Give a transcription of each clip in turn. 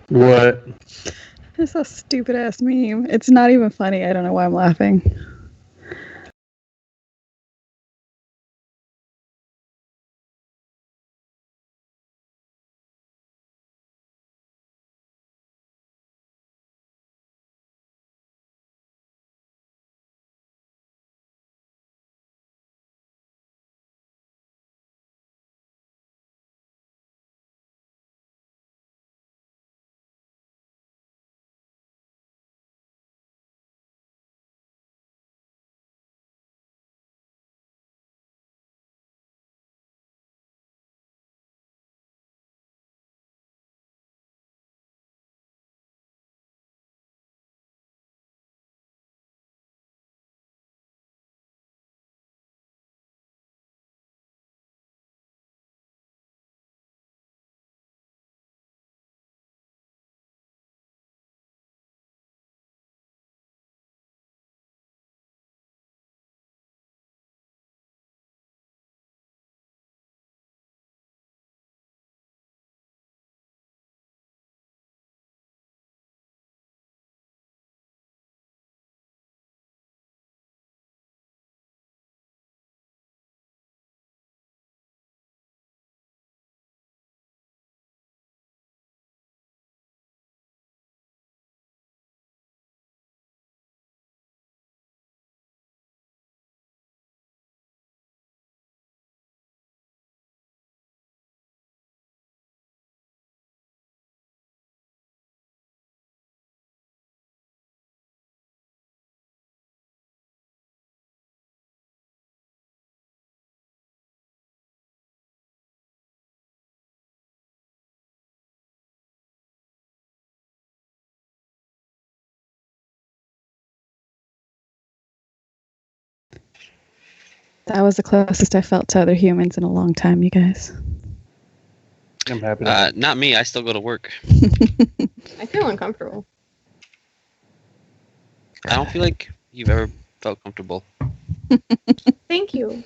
What? It's a stupid ass meme. It's not even funny. I don't know why I'm laughing. That was the closest I felt to other humans in a long time, you guys. I'm happy. Not me. I still go to work. I feel uncomfortable. I don't feel like you've ever felt comfortable. Thank you.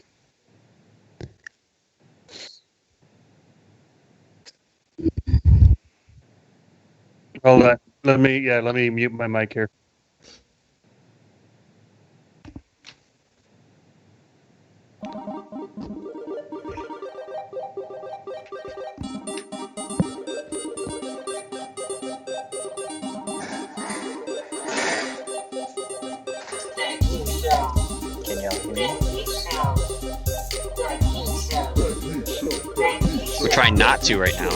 Hold on. Let me mute my mic here. Can y'all hear me? We're trying not to right now.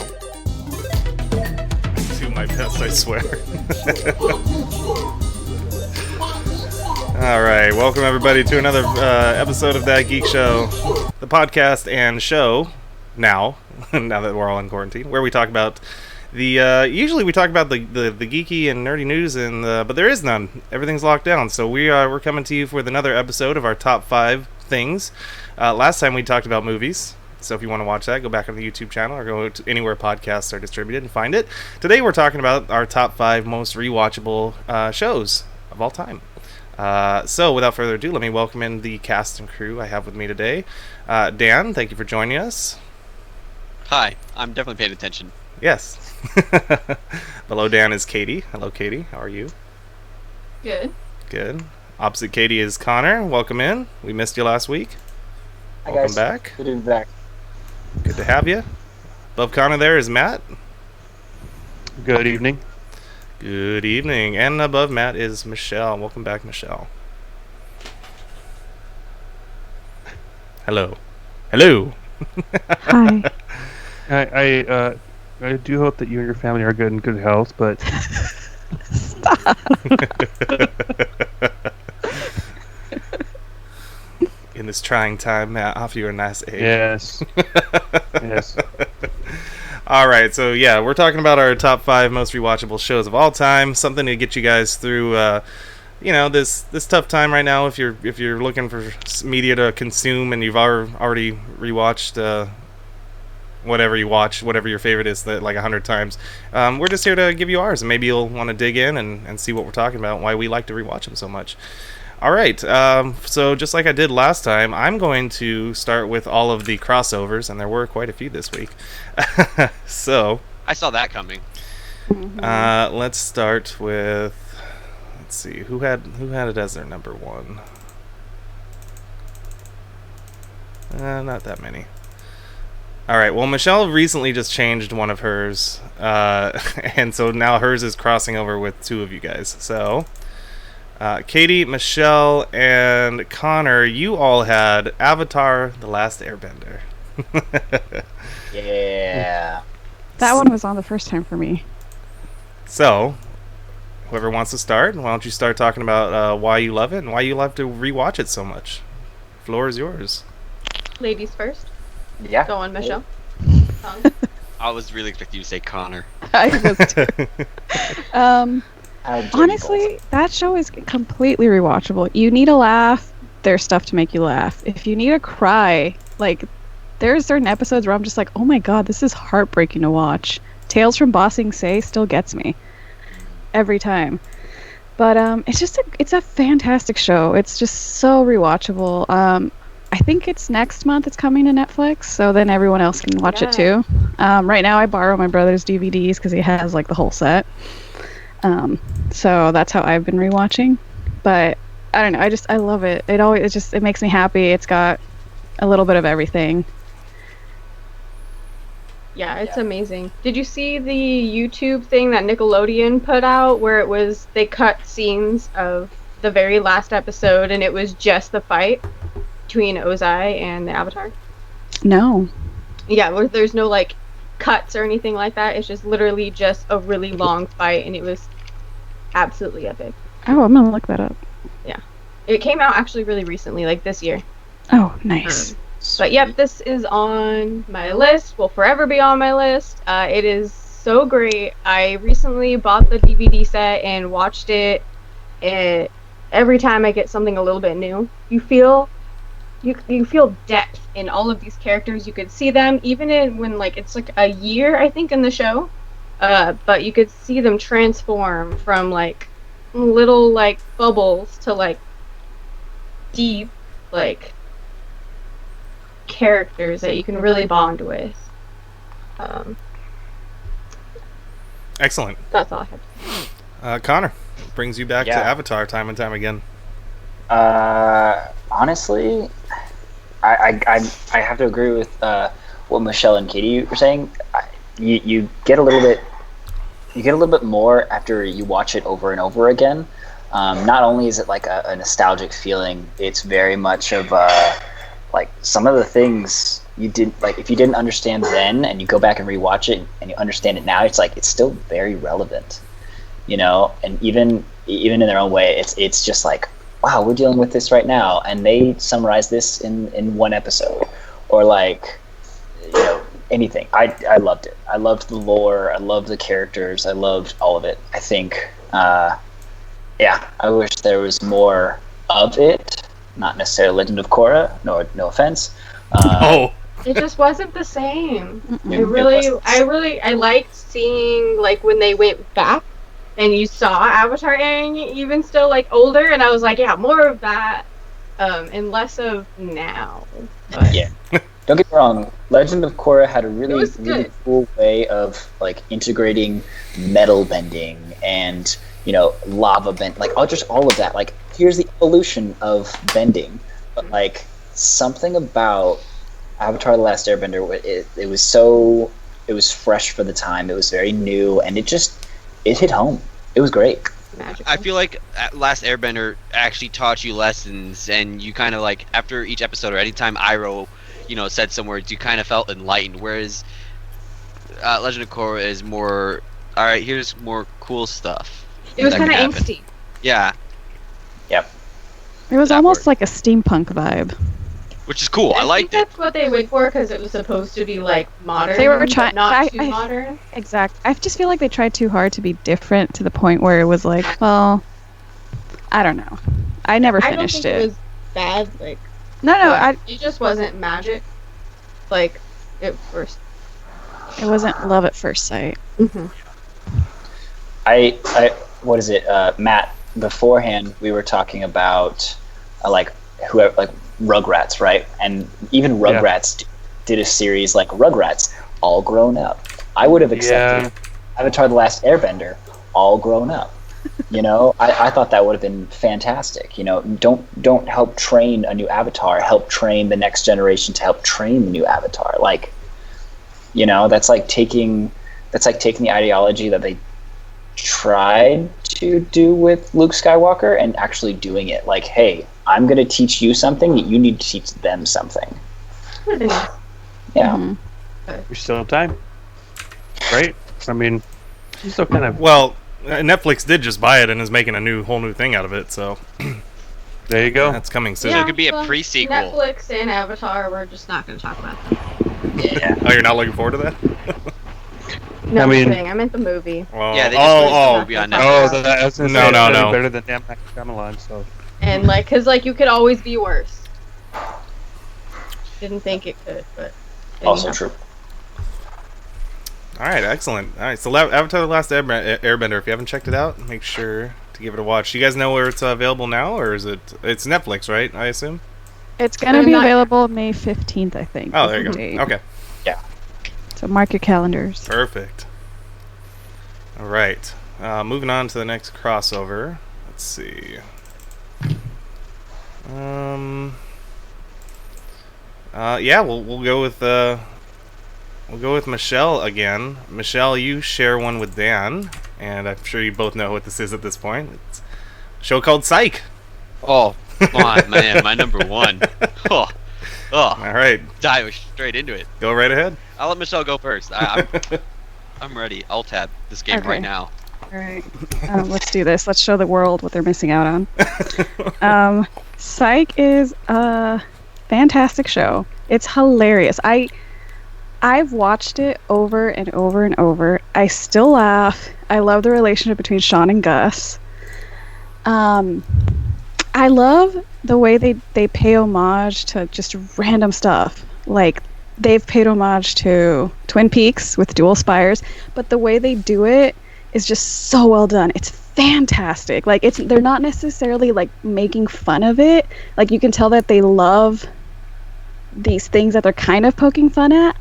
Do my best, I swear. All right, welcome everybody to another episode of That Geek Show, the podcast and show now that we're all in quarantine, where we talk about the usually we talk about the geeky and nerdy news, and but there is none. Everything's locked down, so we're coming to you with another episode of our top 5 things. Last time we talked about movies. So if you want to watch that, go back on the YouTube channel or go to anywhere podcasts are distributed and find it. Today we're talking about our top 5 most rewatchable shows of all time. So without further ado, let me welcome in the cast and crew I have with me today. Dan, thank you for joining us. Hi, I'm definitely paying attention. Yes. Below Dan is Katie. Hello, Katie. How are you? Good. Good. Opposite Katie is Connor. Welcome in. We missed you last week. Hi, Welcome guys. back. Good to be back. Good to have you. Above Connor there is Matt. Good evening. Good evening. And above Matt is Michelle. Welcome back, Michelle. Hello. Hello. Hi. I do hope that you and your family are good in good health, but Stop. In this trying time, Matt, offer you a nice egg. yes. Yes. All right, so yeah, we're talking about our top 5 most rewatchable shows of all time. Something to get you guys through, this tough time right now. If you're looking for media to consume and you've already rewatched whatever you watch, whatever your favorite is, like 100 times, we're just here to give you ours, and maybe you'll want to dig in and see what we're talking about, and why we like to rewatch them so much. All right. So just like I did last time, I'm going to start with all of the crossovers, and there were quite a few this week. So I saw that coming. let's start with. Let's see who had it as their number one. Not that many. All right. Well, Michelle recently just changed one of hers, and so now hers is crossing over with two of you guys. So. Katie, Michelle, and Connor, you all had Avatar: The Last Airbender. Yeah. That one was on the first time for me. So, whoever wants to start, why don't you start talking about why you love it and why you love to rewatch it so much? Floor is yours. Ladies first. Yeah. Go on, Michelle. I was really expecting you to say Connor. I was too. Honestly, that show is completely rewatchable. You need a laugh, there's stuff to make you laugh. If you need a cry, like, there's certain episodes where I'm just like, oh my god, this is heartbreaking to watch. Tales from Ba Sing Se still gets me every time. But it's a fantastic show. It's just so rewatchable. I think it's next month it's coming to Netflix, so then everyone else can watch it too. Right now I borrow my brother's DVDs because he has like the whole set. So that's how I've been rewatching. But I don't know, I love it. It makes me happy. It's got a little bit of everything. Yeah, it's amazing. Did you see the YouTube thing that Nickelodeon put out where they cut scenes of the very last episode and it was just the fight between Ozai and the Avatar? No. Yeah, where there's no like cuts or anything like that. It's just literally just a really long fight and it was absolutely epic. Oh, I'm gonna look that up. Yeah. It came out actually really recently, like this year. Oh, nice. But yep, this is on my list. Will forever be on my list. It is so great. I recently bought the DVD set and watched it. Every time I get something a little bit new, you feel depth in all of these characters. You could see them even when like it's like a year, I think, in the show. But you could see them transform from like little like bubbles to like deep like characters that you can really bond with. Excellent. That's all I have. Connor, brings you back to Yeah. Avatar time and time again. Honestly, I have to agree with what Michelle and Katie were saying. You get a little bit more after you watch it over and over again. Not only is it like a nostalgic feeling, it's very much of like some of the things you didn't like. If you didn't understand then, and you go back and rewatch it, and you understand it now, it's like it's still very relevant, you know. And even in their own way, it's just like, wow, we're dealing with this right now, and they summarize this in one episode, or like, you know, anything. I loved it. I loved the lore. I loved the characters. I loved all of it. I think, yeah, I wish there was more of it. Not necessarily Legend of Korra. No offense. It just wasn't the same. It I liked seeing like when they went back and you saw Avatar Aang even still like older, and I was like, yeah, more of that, and less of now. But Yeah. Don't get me wrong, Legend of Korra had a It really, was really good. cool way of like integrating metal bending and, you know, lava bend, like all of that. Like, here's the evolution of bending, but like something about Avatar: The Last Airbender, it was fresh for the time. It was very new, and it hit home. It was great. magical. I feel like Last Airbender actually taught you lessons, and you kind of like after each episode or anytime Iroh, said some words, you kind of felt enlightened. Whereas Legend of Korra is more, all right, here's more cool stuff. It was that kind of can happen. angsty. Yeah, It was That almost worked. like a steampunk vibe. which is cool. I think liked it. that's what they went for because it was supposed to be like modern. They were but trying- not too modern. Exact. I just feel like they tried too hard to be different to the point where it was like, well, I don't know. I never I don't finished think it. it was bad. Like No, but it just wasn't magic. Like at first. it wasn't love at first sight. Mm-hmm. What is it? Matt beforehand we were talking about like whoever, like Rugrats, right? And even Rugrats did a series like Rugrats, all grown up. I would have accepted Avatar: The Last Airbender, all grown up. You know, I thought that would have been fantastic. You know, don't help train a new Avatar, help train the next generation to help train the new Avatar. Like, you know, that's like taking the ideology that they tried to do with Luke Skywalker and actually doing it. Like, hey, I'm going to teach you something, you need to teach them something. Yeah. We still have time, right? I mean, you still kind of. Well, Netflix did just buy it and is making a whole new thing out of it. So there you go. That's coming soon. So it could be a pre-sequel. Netflix and Avatar, we're just not going to talk about them. Yeah. Oh, you're not looking forward to that? No, I mean- I meant the movie. Well, Yeah, they just released the movie on Netflix. Oh, I was gonna No, say no, it's no. better than M. Night Shyamalan. So And like, cause like you could always be worse. Didn't think it could, but Also anyhow. true. all right, excellent. All right, so Avatar: The Last Airbender. If you haven't checked it out, make sure to give it a watch. Do you guys know where it's available now, or is it's Netflix, right? I assume. It's gonna be available May 15th, I think. Oh, is there you the go. date. Okay, So mark your calendars. perfect. All right, moving on to the next crossover. Let's see. Yeah, we'll go with Michelle again. Michelle, you share one with Dan, and I'm sure you both know what this is at this point. It's a show called Psych. Oh, come on, man, my number one. Oh, All right, dive straight into it. go right ahead. I'll let Michelle go first. I'm ready. I'll tab this game Okay. right now. All right, let's do this. Let's show the world what they're missing out on. Psych is a fantastic show. It's hilarious. I've watched it over and over and over. I still laugh. I love the relationship between Sean and Gus. I love the way they pay homage to just random stuff. Like, they've paid homage to Twin Peaks with Dual Spires, but the way they do it is just so well done. It's fantastic. Like, they're not necessarily like making fun of it. Like, you can tell that they love these things that they're kind of poking fun at,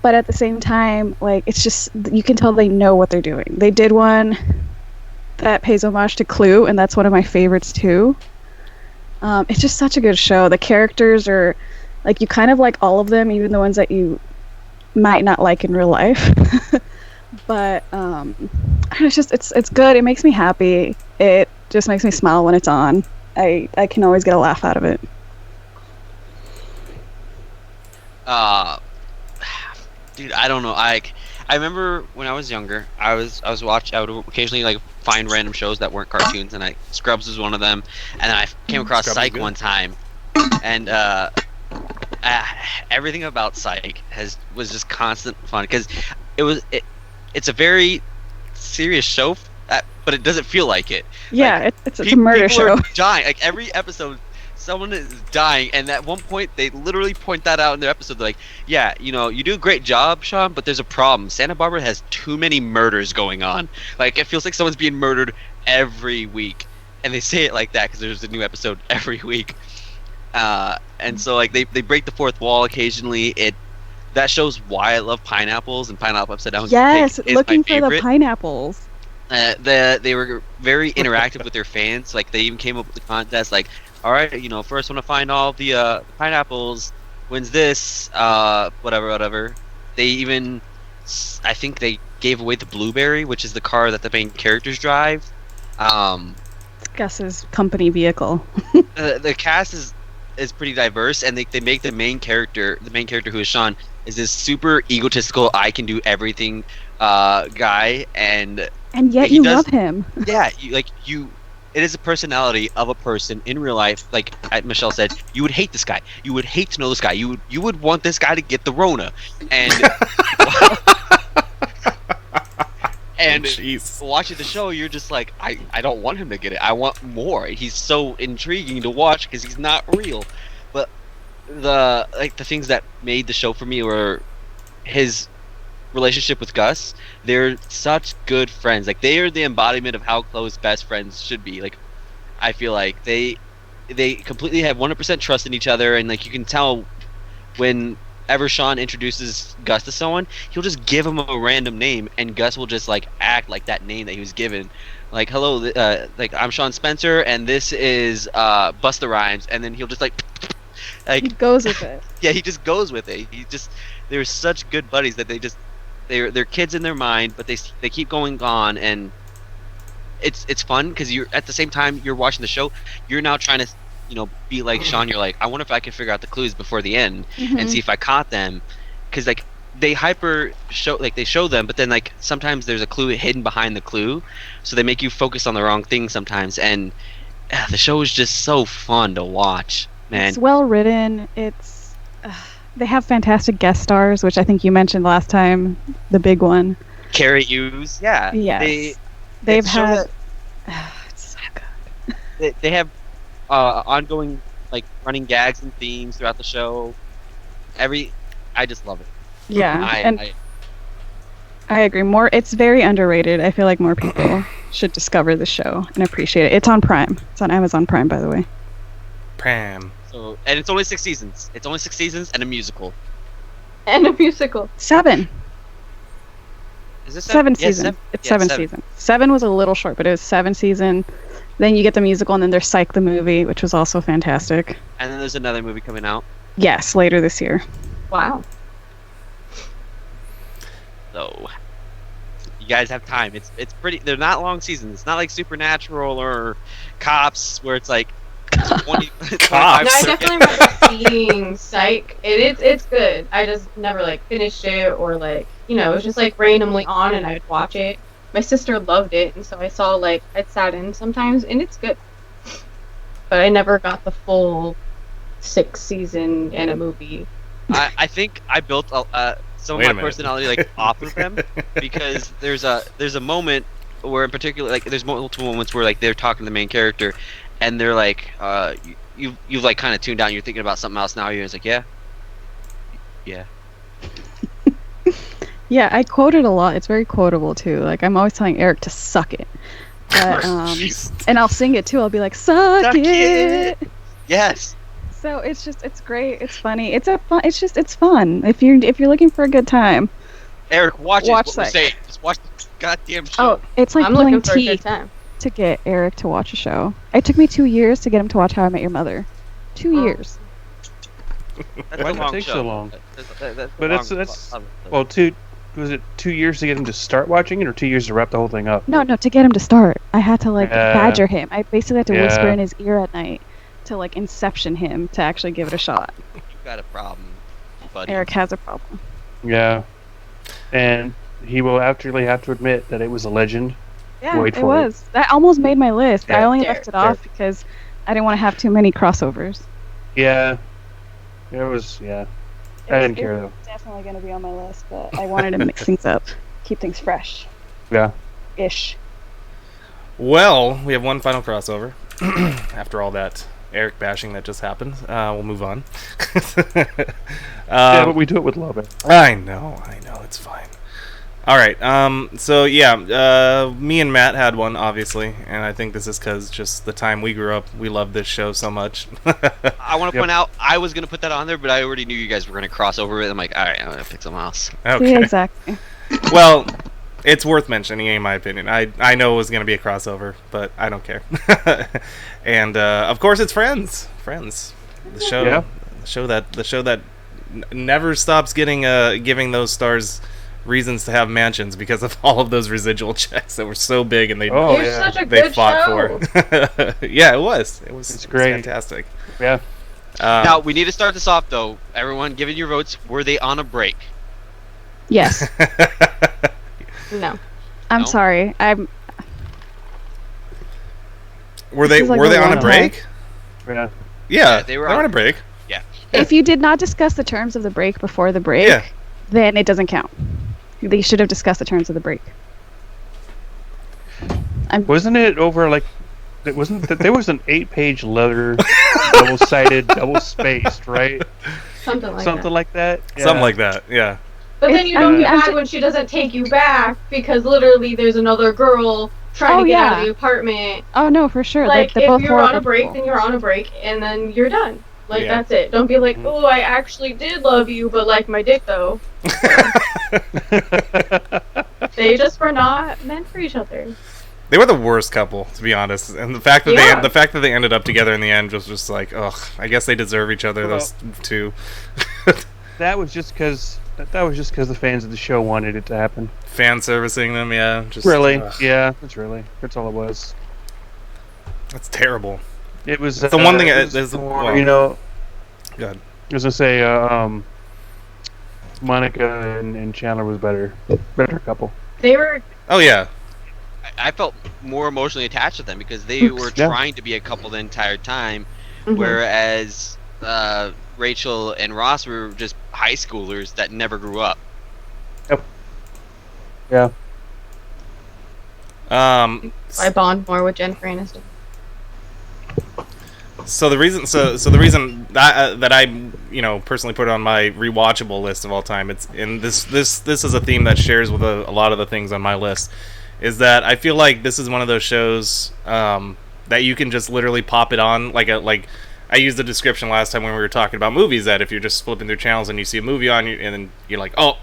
but at the same time, like, it's just, you can tell they know what they're doing. They did one that pays homage to Clue, and that's one of my favorites too. It's just such a good show. The characters are like, you kind of like all of them, even the ones that you might not like in real life. But it's good. It makes me happy. It just makes me smile when it's on. I can always get a laugh out of it. Dude, I don't know. I remember when I was younger, I would occasionally like find random shows that weren't cartoons, and Scrubs was one of them, and I came across Scrubs is Psych good. one time, and everything about Psych was just constant fun, because it's a very serious show, but it doesn't feel like it. Yeah, Like, it's a murder people show. are dying. Like, every episode, someone is dying, and at one point they literally point that out in their episode. They're like, yeah, you know, you do a great job, Sean, but there's a problem. Santa Barbara has too many murders going on. Like, it feels like someone's being murdered every week, and they say it like that because there's a new episode every week. And so, like, they break the fourth wall occasionally. That shows why I love pineapples, and Pineapple Upside Down Yes, is looking my for the favorite. pineapples. They were very interactive with their fans. Like, they even came up with a contest, like, all right, you know, first one to find all the pineapples wins this, whatever. They even, I think they gave away the Blueberry, which is the car that the main characters drive. It's Gus's company vehicle. The cast is pretty diverse, and they make the main character who is Sean, is this super egotistical, I can do everything guy, and And yet he you does- love him. yeah, it is a personality of a person in real life. Like Michelle said, you would hate this guy. You would hate to know this guy. You would want this guy to get the Rona. And and Jeez. watching the show, you're just like, I don't want him to get it. I want more. He's so intriguing to watch because he's not real. But the things that made the show for me were his relationship with Gus. They're such good friends. Like, they are the embodiment of how close best friends should be. Like, I feel like they completely have 100% trust in each other, and like you can tell whenever Sean introduces Gus to someone, he'll just give him a random name, and Gus will just like act like that name that he was given. Like, hello, like I'm Sean Spencer, and this is Busta Rhymes, and then he'll just like He goes with it. yeah, he just goes with it. They're such good buddies that they're kids in their mind, but they keep going on, and it's fun because you're at the same time you're watching the show, you're now trying to be like Sean. You're like, I wonder if I can figure out the clues before the end and see if I caught them, because like they show them, but then like sometimes there's a clue hidden behind the clue, so they make you focus on the wrong thing sometimes, and the show is just so fun to watch, man. It's well written. It's they have fantastic guest stars, which I think you mentioned last time, the big one. Carrie Hughes, yeah. Yes. They've had it's so good. They have ongoing like running gags and themes throughout the show. I just love it. Yeah, I agree. It's very underrated. I feel like more people should discover the show and appreciate it. It's on Prime. It's on Amazon Prime, by the way. Prime. So, and it's only 6 seasons. It's only 6 seasons and a musical. And a musical. 7. Is this 7 Yeah, seasons. It's 7 seasons. 7 was a little short, but it was 7 season. Then you get the musical, and then there's Psych the movie, which was also fantastic. And then there's another movie coming out. Yes, later this year. Wow. So you guys have time. It's pretty. They're not long seasons. It's not like Supernatural or Cops where it's like 20. 25, No, I 30. definitely remember seeing Psych. It's good. I just never like finished it, or like it was just like randomly on and I'd watch it. My sister loved it, and so I saw like I'd sat in sometimes, and it's good. But I never got the full 6 season and a movie. I think I built some Wait a of my minute. personality like off of them, because there's a moment where in particular, like there's multiple moments where like they're talking to the main character, and they're like you've like kind of tuned out and you're thinking about something else now. You're just like yeah. Yeah, I quote it a lot. It's very quotable too. Like I'm always telling Eric to suck it. But, Jeez. and I'll sing it too. I'll be like, suck it. Yes. So it's great. It's funny. It's fun. If you're looking for a good time. Eric, watch Watch what we're Psych. saying. Just watch the goddamn show. Oh, it's like I'm pulling looking for a good teeth time. to get Eric to watch a show. It took me 2 years to get him to watch How I Met Your Mother. 2 years. That's Why a did it long take show. so long? That's But a that's long- well, was it 2 years to get him to start watching it, or 2 years to wrap the whole thing up? No, to get him to start. I had to Yeah. badger him. I basically had to Yeah. whisper in his ear at night to like inception him to actually give it a shot. You got a problem, buddy. Eric has a problem. Yeah, and he will actually have to admit that it was a legend. Yeah, Wait it for it. was. That almost made my list. I Yeah. only There, left it off because I didn't want to have too many crossovers. Yeah, it was. Yeah, I didn't care though. Definitely going to be on my list, but I wanted to mix things up, keep things fresh. Yeah. Ish. Well, we have one final crossover. After all that Eric bashing that just happened, we'll move on. Yeah, but we do it with love. I know, it's fine. All right, so yeah, me and Matt had one, obviously, and I think this is because just the time we grew up, we loved this show so much. I want to Yep. point out, I was going to put that on there, but I already knew you guys were going to cross over it. I'm like, alright, I'm going to pick something else. Okay. Yeah, exactly. Well, it's worth mentioning, in my opinion. I know it was going to be a crossover, but I don't care. And of course, it's Friends. Friends, the show, Yeah. the show that never stops giving those stars reasons to have mansions because of all of those residual checks that were so big and they Oh, It's yeah. such a they good fought show. for. Yeah, it was. It was. It's it was great. fantastic. Yeah. Now, we need to start this off, though. Everyone, give in your votes. Were they on a break? Yes. No. I'm No? sorry. Were This they is like were a they on a one-off. break? Yeah. Yeah, they were on on- a break. If you did not discuss the terms of the break before the break, Yeah. then it doesn't count. They should have discussed the terms of the break. Wasn't it over like? It wasn't that there was an 8-page letter, double-sided, double-spaced, right? Something like Something that. like that. Yeah. Something like that. Yeah. But then It's- you don't I'm get mad ju- when she doesn't take you back because literally there's another girl trying Oh, to get out of yeah. the apartment. Oh no, for sure. Like, they're if both you're on a horrible break, people. then you're on a break, and then you're done. Like, Yeah. that's it. Don't be like, oh, I actually did love you, but like my dick, though. They just were not meant for each other. They were the worst couple, to be honest. And the fact that they ended up together in the end was just like, ugh. I guess they deserve each other. Those two. That was just because the fans of the show wanted it to happen. Fan servicing them, yeah. Just Really? ugh. Yeah, that's all it was. That's terrible. It was That's the one thing. it was more, you know. Good. I was gonna say, Monica and Chandler was better couple. They were. Oh yeah. I felt more emotionally attached to them because they were Yeah. trying to be a couple the entire time, Mhm. whereas Rachel and Ross were just high schoolers that never grew up. Yeah. I bond more with Jennifer Aniston. So the reason that I personally put it on my rewatchable list of all time, it's in this is a theme that shares with a lot of the things on my list, is that I feel like this is one of those shows that you can just literally pop it on like I used the description last time when we were talking about movies, that if you're just flipping through channels and you see a movie on you and then you're like, oh,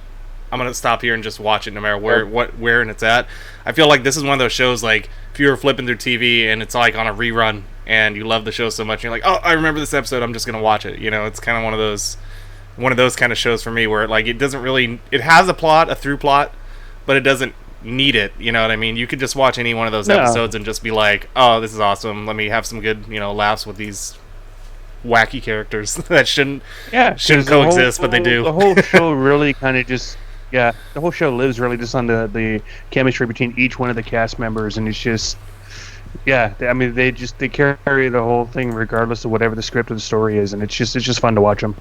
I'm gonna stop here and just watch it no matter where and it's at. I feel like this is one of those shows, like if you were flipping through TV and it's like on a rerun and you love the show so much, and you're like, oh, I remember this episode, I'm just gonna watch it. You know, it's kind of one of those kind of shows for me where it doesn't really, it has a through plot, but it doesn't need it. You know what I mean? You could just watch any one of those episodes and just be like, oh, this is awesome. Let me have some good laughs with these wacky characters that shouldn't coexist, but they do. The whole show really kind of just the whole show lives really just on the chemistry between each one of the cast members, and it's just I mean they carry the whole thing regardless of whatever the script of the story is, and it's just fun to watch them.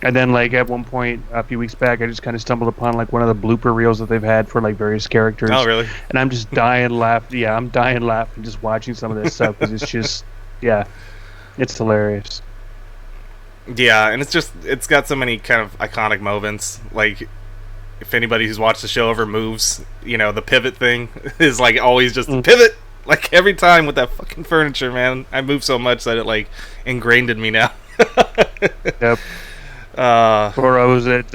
And then like at one point a few weeks back, I just kind of stumbled upon like one of the blooper reels that they've had for like various characters. Oh really? And I'm just dying laughing. Yeah, I'm dying laughing just watching some of this stuff because it's just it's hilarious. Yeah, and it's got so many kind of iconic moments. Like, if anybody who's watched the show ever moves, the pivot thing is like always just pivot. Like every time with that fucking furniture, man. I move so much that it like ingrained in me now. Yep. Or I was at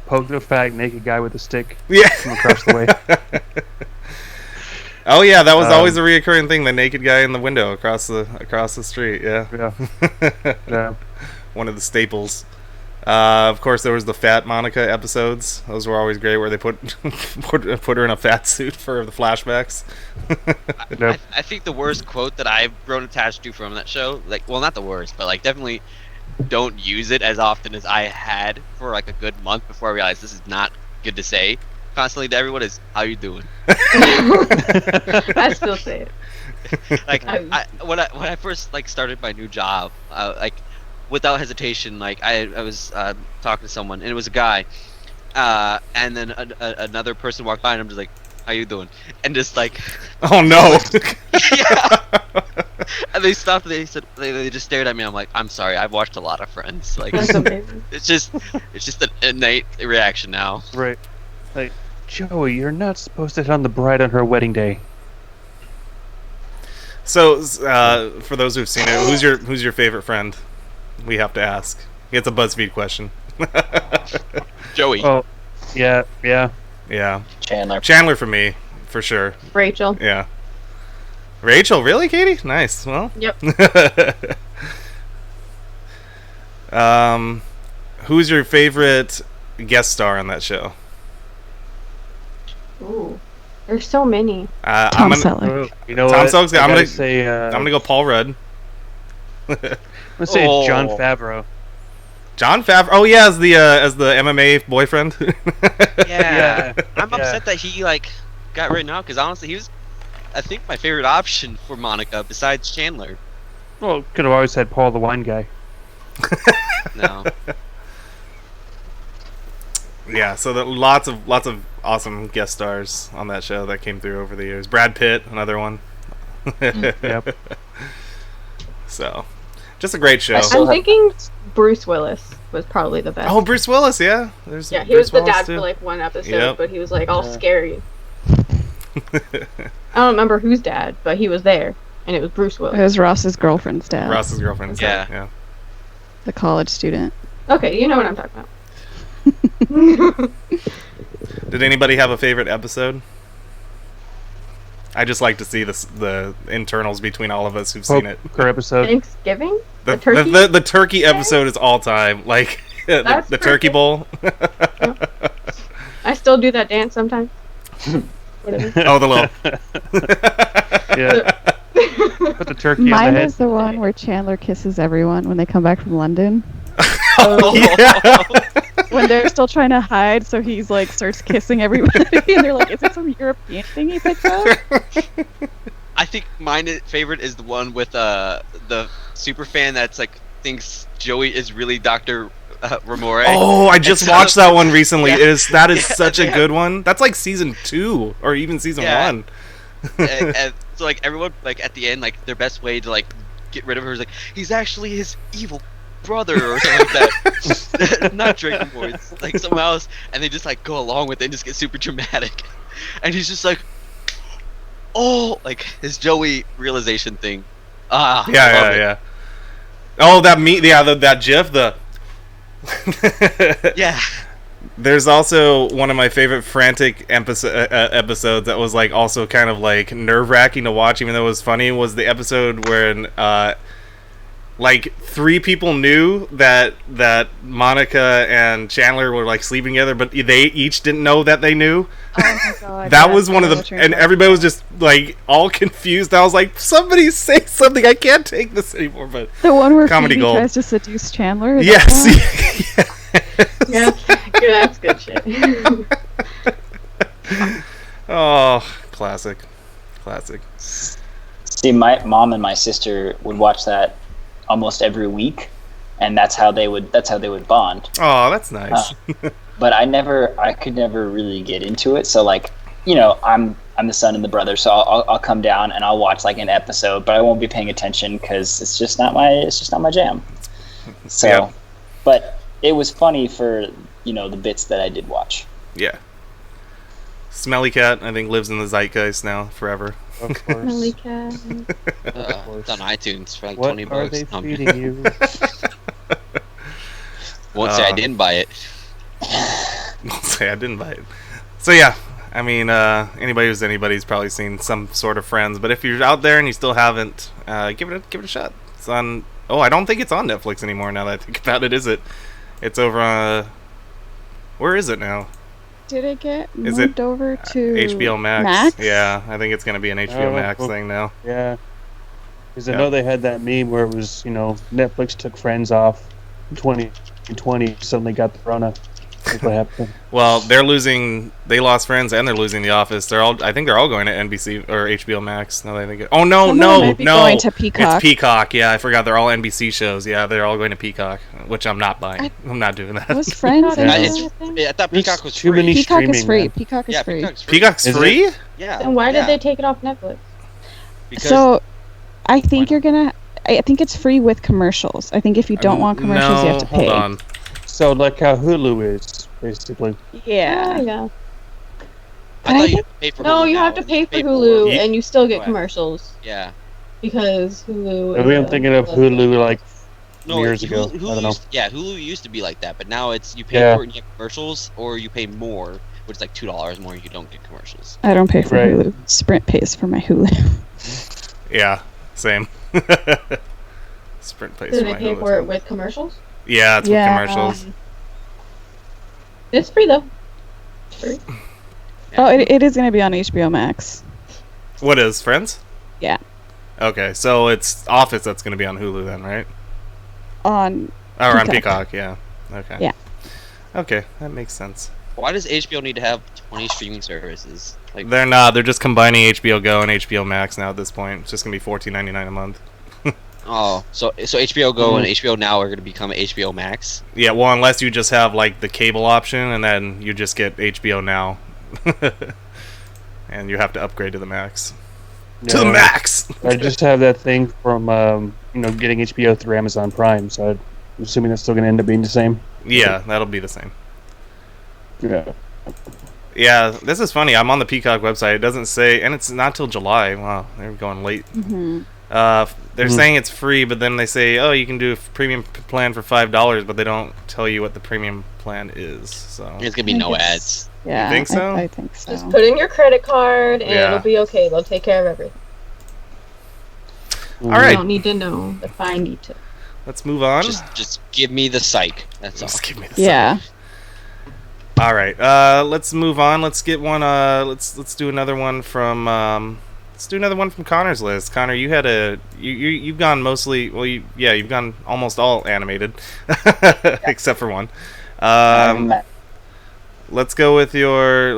poke the fat naked guy with a stick. Yeah. From across the way. Oh yeah, that was always a reoccurring thing. The naked guy in the window across the street. Yeah. Yeah. One of the staples. Of course, there was the Fat Monica episodes. Those were always great, where they put her in a fat suit for the flashbacks. I think the worst quote that I've grown attached to from that show, not the worst, but definitely don't use it as often as I had for a good month before I realized this is not good to say constantly to everyone, is "How you doing?" I still say it. When I first started my new job, without hesitation, I was talking to someone, and it was a guy, and then another person walked by, and I'm just like, "How you doing?" And just oh no. Yeah. And they stopped. And they said they just stared at me. I'm like, "I'm sorry. I've watched a lot of Friends. That's amazing. it's just an innate reaction now." Right. Like, Joey, you're not supposed to hit on the bride on her wedding day. So, for those who've seen it, who's your favorite friend? We have to ask. It's a BuzzFeed question. Joey. Oh, yeah. Chandler for me, for sure. Rachel. Yeah. Rachel, really, Katie? Nice. Well. Yep. Who's your favorite guest star on that show? Ooh, there's so many. Tom Selleck. You know Tom what? Selleck's. I'm I'm gonna go Paul Rudd. Let's say it's Jon Favreau. Jon Favreau. Oh yeah, as the MMA boyfriend. Yeah. I'm upset that he got written out, because honestly he was, I think, my favorite option for Monica besides Chandler. Well, could have always had Paul the wine guy. No. Yeah, so lots of awesome guest stars on that show that came through over the years. Brad Pitt, another one. Yep. So, just a great show. I'm thinking Bruce Willis was probably the best. Oh, Bruce Willis, yeah. He was the dad for one episode, Yep. but he was all scary. I don't remember whose dad, but he was there, and it was Bruce It Willis. was Ross's girlfriend's dad. Ross's girlfriend. Yeah. Yeah. The college student. Okay, you know what I'm talking about. Did anybody have a favorite episode? I just like to see the internals between all of us who've seen it. Per episode. Thanksgiving? The turkey? the turkey episode is all time. Like the turkey bowl. I still do that dance sometimes. Whatever. Oh, the little. Yeah. Put the turkey on Mine the head. was the one where Chandler kisses everyone when they come back from London. Yeah. When they're still trying to hide, so he's like starts kissing everybody, and they're like, "Is it some European thing he picked up?" I think my favorite is the one with the super fan that's like thinks Joey is really Dr. Ramore. Oh, I just watched that one recently. Yeah. That is such a good one. That's like season 2 or even season 1. and so like everyone like at the end like their best way to like get rid of her is like he's actually his evil brother or something like that. Not Drake anymore. It's like someone else, and they just like go along with it and just get super dramatic. And he's just like, oh, like his Joey realization thing. Ah, I love it. Yeah. Oh, that that GIF. Yeah. There's also one of my favorite frantic episodes that was like also kind of like nerve-wracking to watch, even though it was funny. Was the episode when like 3 people knew that Monica and Chandler were like sleeping together, but they each didn't know that they knew. Oh my god! That was one of the, and everybody was just like all confused. I was like, somebody say something! I can't take this anymore. But The one where Comedy Phoebe gold. tries to seduce Chandler. is yes, that Yeah, that's good shit. oh, classic. See, my mom and my sister would watch that almost every week, and that's how they would bond. Oh, that's nice. But I could never really get into it. So like, you know, I'm the son and the brother, so I'll come down and I'll watch like an episode, but I won't be paying attention because it's just not my jam. So, Yeah. But it was funny for, you know, the bits that I did watch. Yeah. Smelly Cat, I think, lives in the zeitgeist now forever. Of course. Holy cat. It's on iTunes for like What 20 are bucks. they No, feeding you? won't say I didn't buy it. I'll say I didn't buy it. So yeah, I mean, anybody who's anybody's probably seen some sort of Friends. But if you're out there and you still haven't, give it a shot. It's on. Oh, I don't think it's on Netflix anymore. Now that I think about it, is it? It's over on. Where is it now? Did it get Is moved it, over to HBO Max. Yeah, I think it's gonna be an HBO Oh, Max well, thing now. Yeah. Because I Yeah. know they had that meme where it was, you know, Netflix took Friends off in 2020, suddenly got the Rona. That's what happened. Well, they lost Friends and they're losing The Office. I think they're all going to NBC or HBO Max. Now that I think oh no, Some of them might be going to Peacock. It's Peacock. Yeah, I forgot they're all NBC shows. Yeah, they're all going to Peacock, which I'm not buying. I'm not doing that. Was Friends Yeah. in I thought Peacock was too free. many Peacock is streaming, free. man. Peacock is Yeah, free. Peacock's free. Peacock's Is it? free? Yeah. Then why yeah. did they take it off Netflix? Because So, I think I think it's free with commercials. I think if you don't want commercials, you have to pay. Hold on. So, like how Hulu is, basically. Yeah. Yeah. I thought you had to pay for No, Hulu you now, have to and pay for pay Hulu, Ye- and you still get Right. commercials Yeah. because Hulu. Maybe I'm thinking of Hulu like No, years ago. Hulu I don't know. Hulu used to be like that, but now it's you pay Yeah. for it and you get commercials, or you pay more, which is like $2 more, and you don't get commercials. I don't pay for Right. Hulu. Sprint pays for my Hulu. Yeah, same. Sprint pays Do for they my pay Hulu, for it too. with commercials? Yeah, it's Yeah, with commercials. It's free though. It's free. Oh, it is going to be on HBO Max. What is Friends? Yeah. Okay, so it's Office that's going to be on Hulu then, right? On Or on Peacock. Peacock, yeah. Okay. Yeah. Okay, that makes sense. Why does HBO need to have 20 streaming services? Like, They're not. They're just combining HBO Go and HBO Max now at this point. It's just going to be $14.99 a month. oh, so HBO Go and HBO Now are going to become HBO Max. Yeah, well, unless you just have like the cable option, and then you just get HBO Now, and you have to upgrade to the Max. To the Yeah. max. I just have that thing from getting HBO through Amazon Prime, so I'm assuming that's still going to end up being the same. Yeah, that'll be the same. Yeah. Yeah, this is funny. I'm on the Peacock website. It doesn't say, and it's not till July. Wow, they're going late. Mm-hmm. They're saying it's free, but then they say, oh, you can do a premium plan for $5, but they don't tell you what the premium plan is. So There's gonna be no ads. Yeah, You think so? I think so. Just put in your credit card and Yeah. it'll be okay. They'll take care of everything. All You right, don't need to know if I need to. let's move on. Just give me the psych. That's all. Just give me the Yeah. All right, let's move on. Let's get one. Let's do another one from. Let's do another one from Connor's list. Connor, you had you've gone mostly. Well, you've gone almost all animated, except for one. Let's go with your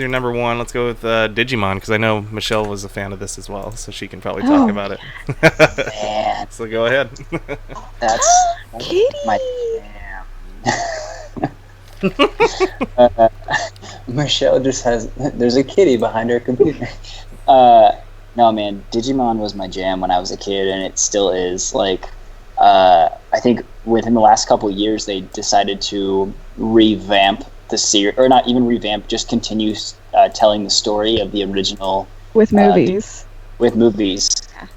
number one. Let's go with Digimon, because I know Michelle was a fan of this as well, so she can probably talk about it. Man, So go ahead. that's Kitty! my Michelle just has. There's a kitty behind her computer. No, man, Digimon was my jam when I was a kid, and it still is. Like, I think within the last couple of years, they decided to revamp the series, or not even revamp, just continue telling the story of the original With movies. with movies,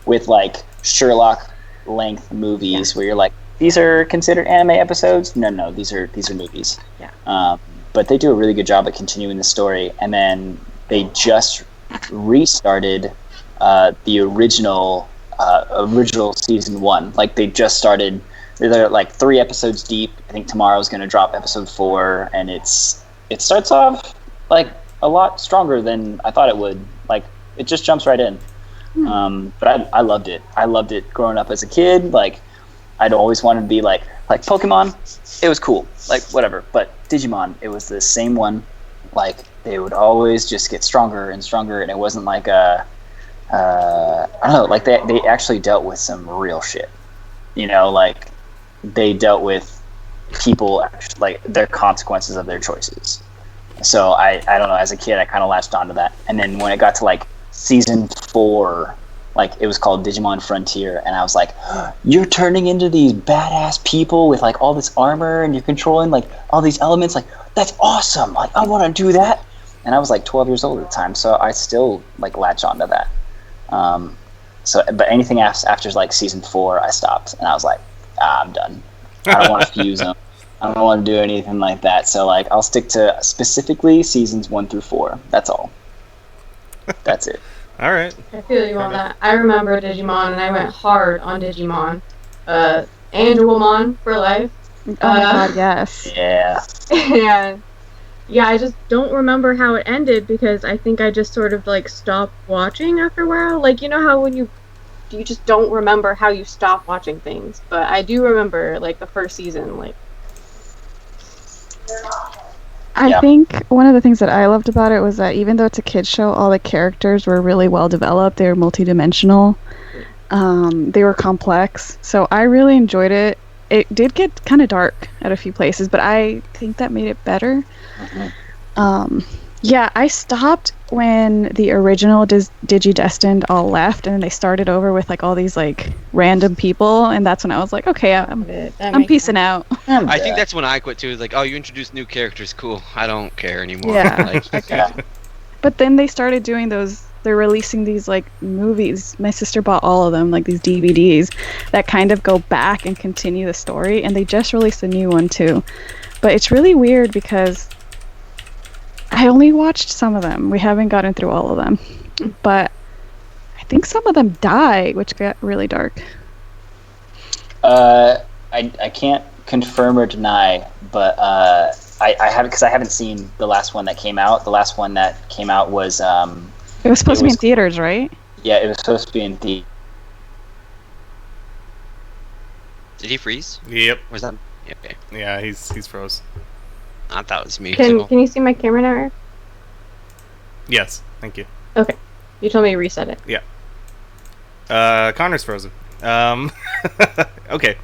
with like Sherlock length movies, where you're like, these are considered anime episodes. No, these are movies. Yeah. But they do a really good job at continuing the story, and then they just restarted the original season 1. Like, they just started. They're like 3 episodes deep. I think tomorrow's going to drop episode 4, and it starts off like a lot stronger than I thought it would. Like, it just jumps right in. But I loved it. I loved it growing up as a kid. Like, I'd always wanted to be like Pokemon. It was cool, like whatever. But Digimon, it was the same one. Like, they would always just get stronger and stronger, and it wasn't like I don't know. Like, they actually dealt with some real shit. You know, like, they dealt with people actually, like, their consequences of their choices. So I don't know. As a kid, I kind of latched onto that, and then when it got to like season 4. Like, it was called Digimon Frontier, and I was like, you're turning into these badass people with like all this armor, and you're controlling like all these elements. Like, that's awesome. Like, I want to do that. And I was like 12 years old at the time, so I still like latch onto that. But anything after like season 4, I stopped, and I was like, I'm done. I don't want to fuse them. I don't want to do anything like that. So like, I'll stick to specifically seasons 1 through 4. That's all. That's it. All right. I feel you on that. I remember Digimon, and I went hard on Digimon. Angelmon for life. Oh my god, yes. Yeah. And yeah, I just don't remember how it ended, because I think I just sort of like stopped watching after a while. Like, you know how when you just don't remember how you stop watching things. But I do remember like the first season, like. I think one of the things that I loved about it was that even though it's a kid's show, all the characters were really well developed. They were multidimensional. They were complex. So I really enjoyed it. It did get kind of dark at a few places, but I think that made it better. Yeah, I stopped when the original Digidestined all left, and then they started over with like all these like random people, and that's when I was like, okay, I'm peacing out. I think that's when I quit too. Like, oh, you introduced new characters, cool. I don't care anymore. Yeah. Like, But then they started doing those. They're releasing these like movies. My sister bought all of them, like these DVDs that kind of go back and continue the story, and they just released a new one too. But it's really weird because I only watched some of them. We haven't gotten through all of them. But I think some of them die, which got really dark. I can't confirm or deny, but I haven't, because I haven't seen the last one that came out. The last one that came out was It was supposed to be in theaters, right? Yeah, it was supposed to be in the. did he freeze? Yep. Was that? Yeah, okay. Yeah, he's froze. I thought it was me. Can you see my camera now, Eric? Yes, thank you. Okay. You told me to reset it. Yeah. Connor's frozen. Okay.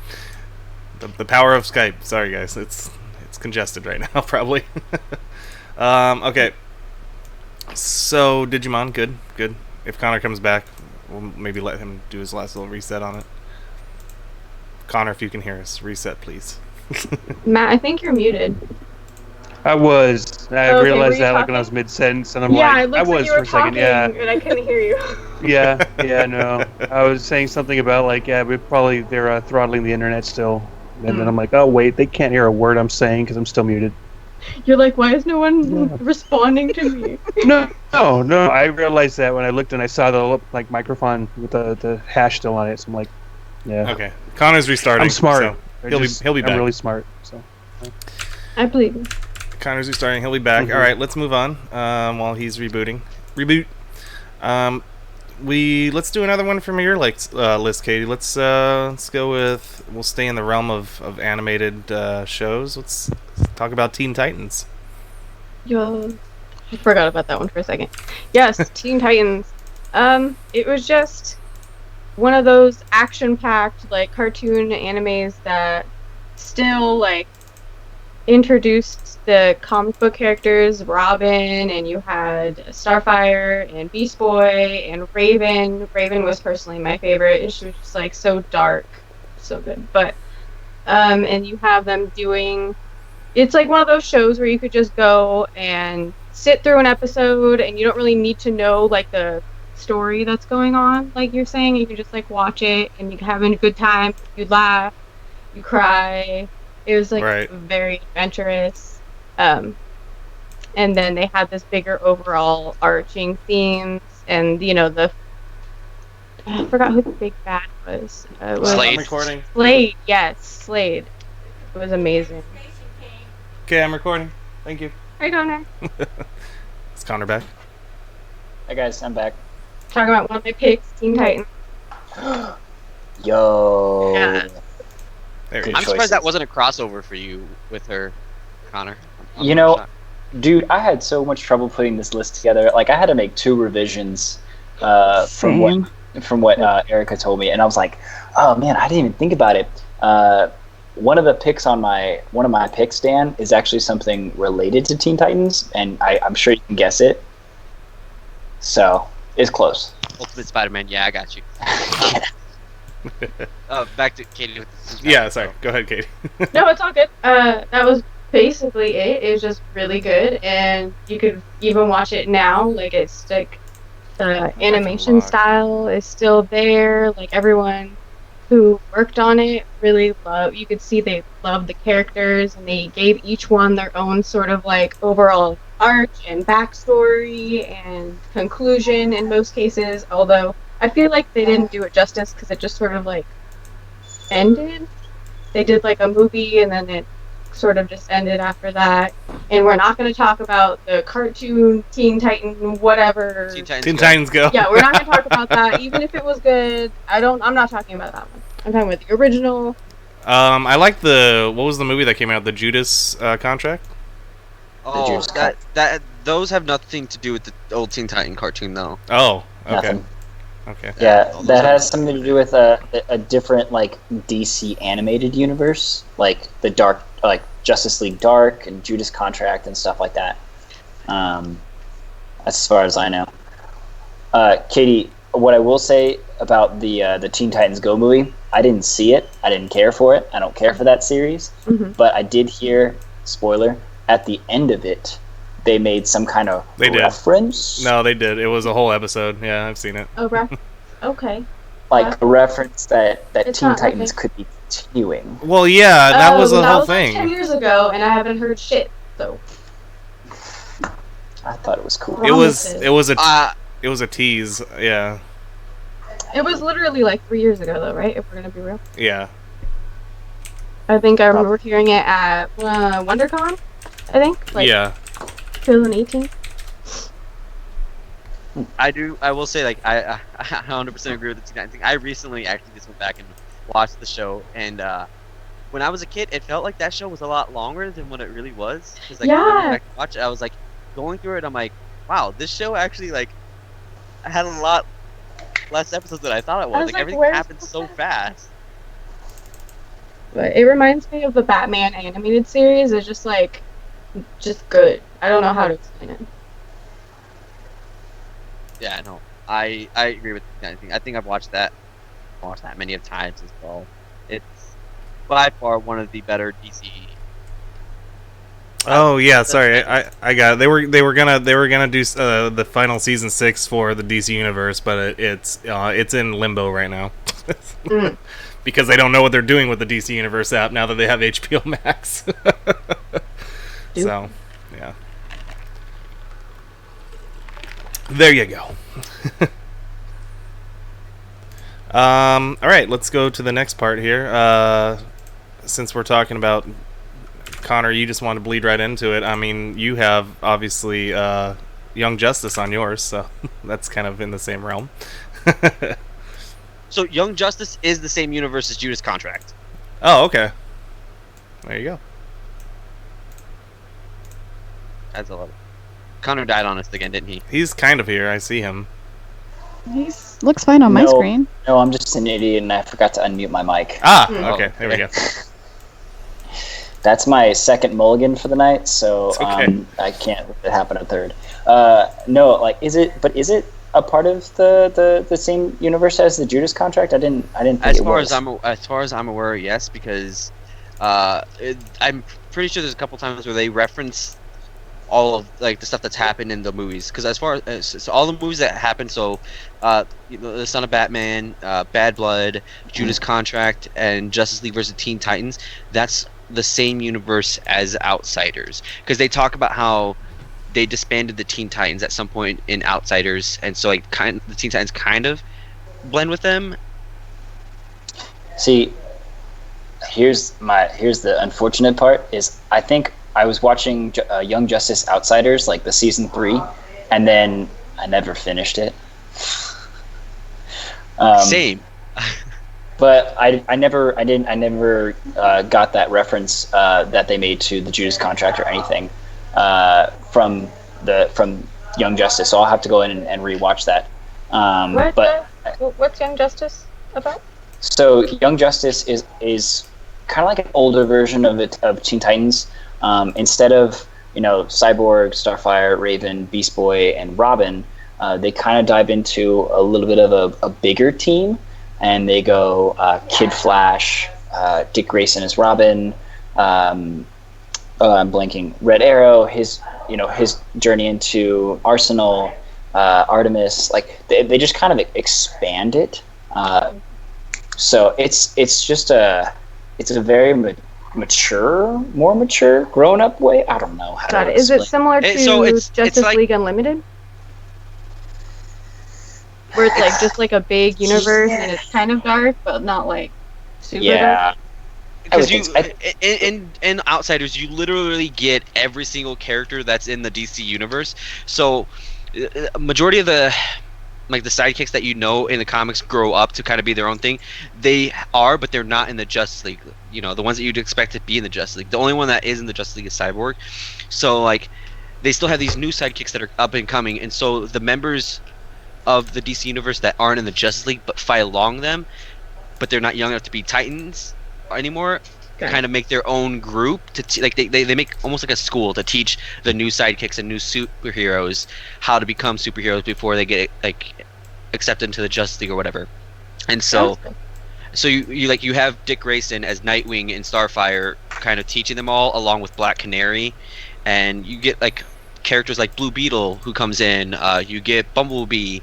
The power of Skype. Sorry, guys. It's congested right now, probably. Okay. So, Digimon, good. If Connor comes back, we'll maybe let him do his last little reset on it. Connor, if you can hear us, reset, please. Matt, I think you're muted. I was. I Okay, were realized you that like when I was talking? mid sentence, and I'm Yeah, like, it I looks like was you for were a second. talking, Yeah, and I couldn't hear you. yeah, no. I was saying something about like, yeah, we probably they're throttling the internet still, and then I'm like, oh wait, they can't hear a word I'm saying because I'm still muted. You're like, why is no one Yeah. responding to me? No. I realized that when I looked and I saw the like microphone with the hash still on it. So I'm like, yeah, Okay, Connor's restarting. I'm smart. So he'll be back. I'm really smart. So I believe you. Connor's restarting. He'll be back. All right, let's move on. While he's rebooting. Reboot. Let's do another one from your list, Katie. Let's go with. We'll stay in the realm of animated shows. Let's talk about Teen Titans. Yo, I forgot about that one for a second. Yes, Teen Titans. It was just one of those action-packed like cartoon animes that still like introduced the comic book characters, Robin, and you had Starfire and Beast Boy and Raven. Raven was personally my favorite, and she was just like so dark, so good. But and you have them doing. It's like one of those shows where you could just go and sit through an episode, and you don't really need to know like the story that's going on. Like you're saying, you can just like watch it, and you can have a good time. You laugh, you cry. It was like very adventurous. And then they had this bigger overall arching themes, and you know I forgot who the big bad was. It was Slade. I'm recording. Slade, yes, Slade. It was amazing. Okay, I'm recording. Thank you. Hi, Connor. Is Connor back? Hi guys, I'm back. Talking about one of my picks, Teen Titans. Yo. Yeah. There he Good is. I'm surprised choices. that wasn't a crossover for you with her, Connor. I'm You know, shocked. dude, I had so much trouble putting this list together. Like, I had to make 2 revisions from what Erica told me, and I was like, oh man, I didn't even think about it. One of my picks, Dan, is actually something related to Teen Titans, and I'm sure you can guess it. So it's close. Ultimate Spider-Man. Yeah, I got you. Back to Katie. With the Yeah, sorry. Go ahead, Katie. No, it's all good. That was basically it. It was just really good, and you could even watch it now. Like it's like the animation style is still there. Like everyone who worked on it really loved. You could see they loved the characters, and they gave each one their own sort of like overall arc and backstory and conclusion in most cases. Although I feel like they didn't do it justice because it just sort of like ended. They did like a movie and then it sort of just ended after that. And we're not going to talk about the cartoon Teen Titan whatever. Teen Titans Go. Yeah, we're not going to talk about that even if it was good. I'm not talking about that one. I'm talking about the original. I like what was the movie that came out? The Judas Contract? Oh, those have nothing to do with the old Teen Titan cartoon, though. Oh, okay. Nothing. Okay. Yeah, that has something to do with a different like DC animated universe, like the Dark, like Justice League Dark and Judas Contract and stuff like that. As far as I know. Katie, what I will say about the Teen Titans Go movie, I didn't see it. I didn't care for it. I don't care for that series. Mm-hmm. But I did hear, spoiler, at the end of it, they made some kind of reference. No, they did. It was a whole episode. Yeah, I've seen it. Oh, okay. Like a reference that It's Teen not Titans okay. could be continuing. Well, yeah, that was the that whole was like thing. 10 years ago, and I haven't heard shit. So I thought it was cool. It was Uh, a tease. Yeah. it was literally like 3 years ago, though, right? If we're gonna be real. Yeah. I think I remember hearing it at WonderCon. I think. Like, Yeah. 2018. I will say, like, I 100% agree with the Teen Titans thing. I recently actually just went back and watched the show, and when I was a kid, it felt like that show was a lot longer than what it really was. Because, like, when I went back to watch it, I was like going through it. I'm like, wow, this show actually like had a lot less episodes than I thought it was. Like everything happened so fast. But it reminds me of the Batman animated series. It's just like, just good. I don't know how to explain it. Yeah, no, I agree with the kind of thing. I think I've watched that many of times as well. It's by far one of the better DC Oh yeah, sorry, I got it. They were gonna do the final season 6 for the DC universe, but it's in limbo right now because they don't know what they're doing with the DC universe app now that they have HBO Max. So, yeah, there you go. All right, let's go to the next part here. Since we're talking about Connor, you just want to bleed right into it. I mean, you have obviously Young Justice on yours, so that's kind of in the same realm. So Young Justice is the same universe as Judas Contract. Oh, okay. There you go. That's a lot. Connor died on us again, didn't he? He's kind of here. I see him. He looks fine on my screen. No, I'm just an idiot and I forgot to unmute my mic. Ah, okay. There we go. That's my second mulligan for the night, so okay. I can't let it happen a third. No, like, is it a part of the same universe as the Judas Contract? I didn't think As it far was. as far as I'm aware, yes, because I'm pretty sure there's a couple times where they reference all of like the stuff that's happened in the movies. Because as far as so all the movies that happened, so the Son of Batman, Bad Blood, Judas Contract, and Justice League vs. Teen Titans, that's the same universe as Outsiders. Because they talk about how they disbanded the Teen Titans at some point in Outsiders, and so like the Teen Titans kind of blend with them. See, here's the unfortunate part is I think I was watching Young Justice Outsiders, like the season 3, and then I never finished it. Same. But I never got that reference that they made to the Judas Contract or anything from Young Justice. So I'll have to go in and rewatch that. What's Young Justice about? So Young Justice is kind of like an older version of Teen Titans. Instead of Cyborg, Starfire, Raven, Beast Boy, and Robin, they kind of dive into a little bit of a bigger team, and they go Kid Flash, Dick Grayson as Robin. I'm blanking. Red Arrow, his journey into Arsenal, Artemis. Like they just kind of expand it. So it's a very more mature, grown-up way. I don't know how to explain. Is it similar to it's Justice like, League Unlimited? Where it's like just like a big universe and it's kind of dark, but not like super dark? Because in Outsiders, you literally get every single character that's in the DC universe. So, a majority of the sidekicks that in the comics grow up to kind of be their own thing. They are, but they're not in the Justice League. The ones that you'd expect to be in the Justice League. The only one that is in the Justice League is Cyborg. So, like, they still have these new sidekicks that are up and coming, and so the members of the DC universe that aren't in the Justice League but fight along them, but they're not young enough to be Titans anymore, kind of make their own group to they make almost like a school to teach the new sidekicks and new superheroes how to become superheroes before they get accepted into the Justice League or whatever. And so you have Dick Grayson as Nightwing and Starfire kind of teaching them all along with Black Canary, and you get characters like Blue Beetle who comes in, you get Bumblebee,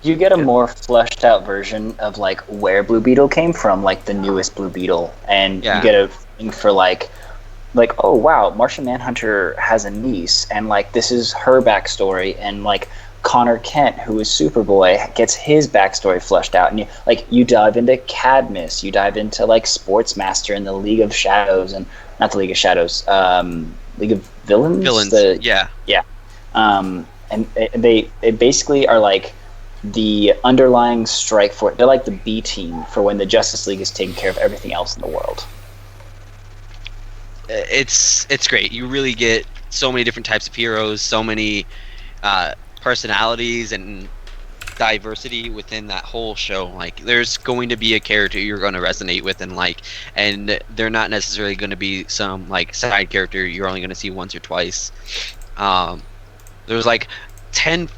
you get a more fleshed out version of where Blue Beetle came from, the newest Blue Beetle, and you get a thing for oh wow, Martian Manhunter has a niece, and this is her backstory, and Connor Kent, who is Superboy, gets his backstory fleshed out, and you dive into Cadmus, you dive into Sportsmaster and the League of Shadows, and not the League of Shadows, League of Villains. And they basically are the underlying strike force. They're like the B team for when the Justice League is taking care of everything else in the world. It's great. You really get so many different types of heroes, so many personalities and diversity within that whole show. There's going to be a character you're going to resonate with and and they're not necessarily going to be some side character you're only going to see once or twice. There's 10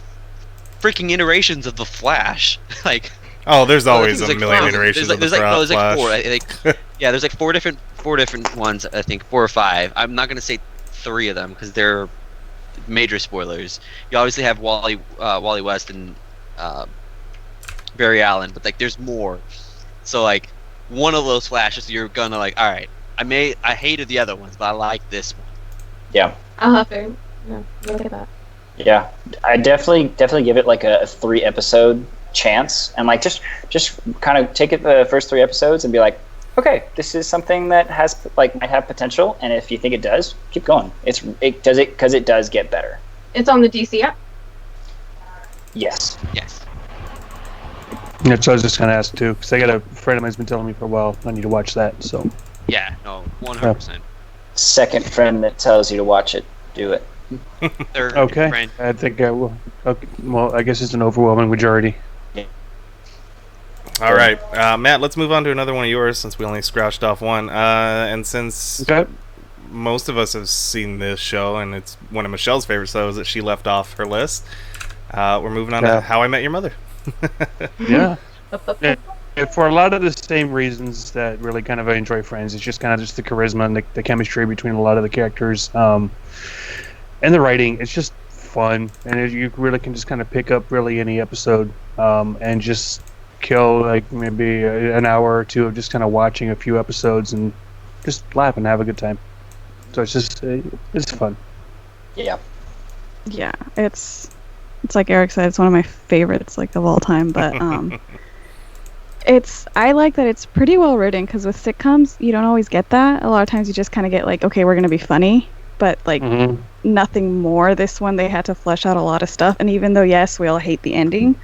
freaking iterations of the Flash. There's always a million iterations of the Flash. There's 4. There's 4 different ones, I think, 4 or 5. I'm not going to say three of them because they're major spoilers. You obviously have Wally West and Barry Allen, but like there's more. So like one of those flashes, you're gonna like, all right, I hated the other ones, but I like this one. Yeah. I'll have to look at that. Yeah, I definitely give it like a 3-episode chance, and like just kind of take it the first 3 episodes and be like, okay, this is something that has like might have potential, and if you think it does, keep going. It does it because it does get better. It's on the DC app. Yes. Yes. That's what I was just gonna ask too, because I got a friend of mine's been telling me for a while I need to watch that. So Yeah. No. 100%. Second friend that tells you to watch it, do it. Third okay, friend. I think I will. Okay. Well, I guess it's an overwhelming majority. All right, Matt. Let's move on to another one of yours since we only scratched off one. And since most of us have seen this show, and it's one of Michelle's favorite shows that she left off her list, we're moving on to How I Met Your Mother. Yeah. For a lot of the same reasons that really kind of I enjoy Friends, it's just kind of just the charisma and the chemistry between a lot of the characters, and the writing. It's just fun, and you really can just kind of pick up really any episode, and just kill like maybe an hour or two of just kind of watching a few episodes and just laugh and have a good time. So it's just it's fun. Yeah. Yeah, it's like Eric said, it's one of my favorites like of all time, but I like that it's pretty well written, because with sitcoms you don't always get that. A lot of times you just kind of get like, okay, we're gonna be funny, but like nothing more. This one they had to flesh out a lot of stuff, and even though yes, we all hate the ending,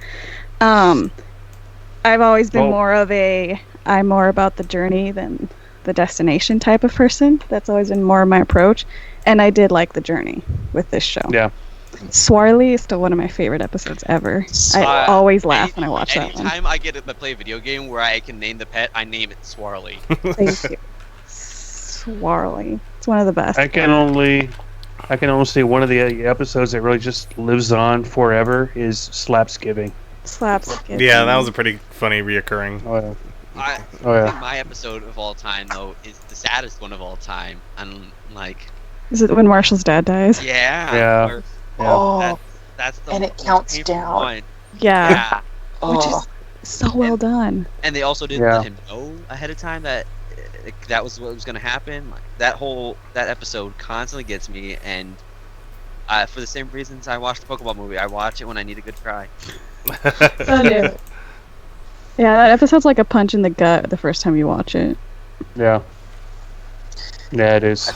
I've always been I'm more about the journey than the destination type of person. That's always been more of my approach, and I did like the journey with this show. Yeah. Swarley is still one of my favorite episodes ever. I always laugh when I watch that one. Anytime I get to play a video game where I can name the pet, I name it Swarley. Thank you. Swarley. It's one of the best. I can only say one of the episodes that really just lives on forever is Slapsgiving. Slapstick. Yeah, that was a pretty funny reoccurring. Oh yeah. I think my episode of all time though is the saddest one of all time, and like. Is it when Marshall's dad dies? Yeah. Yeah. Oh, that's the and it counts down. one. Yeah. Oh. Which is so well done. And they also didn't let him know ahead of time that that was what was going to happen. Like, that episode constantly gets me, and for the same reasons I watch the Pokemon movie, I watch it when I need a good cry. So new. Yeah, that episode's like a punch in the gut the first time you watch it. Yeah. Yeah, it is.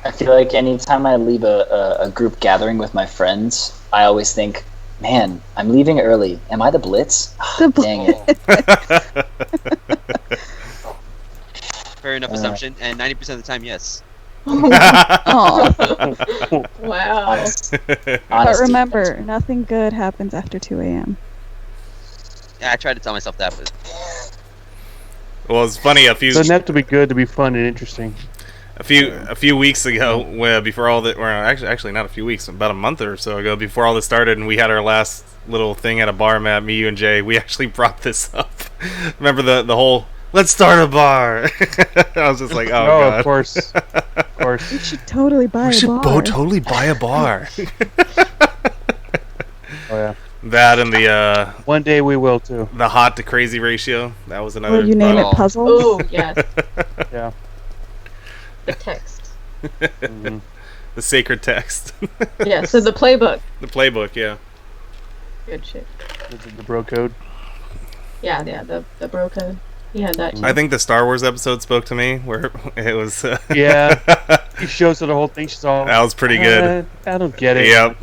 I feel like anytime I leave a group gathering with my friends, I always think, man, I'm leaving early. Am I the Blitz? Dang it. Fair enough assumption, and 90% of the time, yes. Oh. Wow. But remember, nothing good happens after 2 a.m. Yeah, I tried to tell myself that, but Well, it's funny. It doesn't have to be good to be fun and interesting. A few weeks ago, before all that, or actually not a few weeks, about a month or so ago, before all this started, and we had our last little thing at a bar, Matt, me, you, and Jay, we actually brought this up. Remember the whole "let's start a bar"? I was just like, oh god, of course, of course. We should totally buy a bar. We should totally buy a bar. Oh yeah. That and the one day we will too. The hot to crazy ratio. That was another. Will you name it puzzles? Oh yes. Yeah. The text. Mm-hmm. The sacred text. Yeah. So the playbook. The playbook, yeah. Good shit. The bro code. Yeah. The bro code. He had that. I think the Star Wars episode spoke to me, where it was. Yeah. He shows her the whole thing. She's all. That was pretty good. I don't get it. Yep.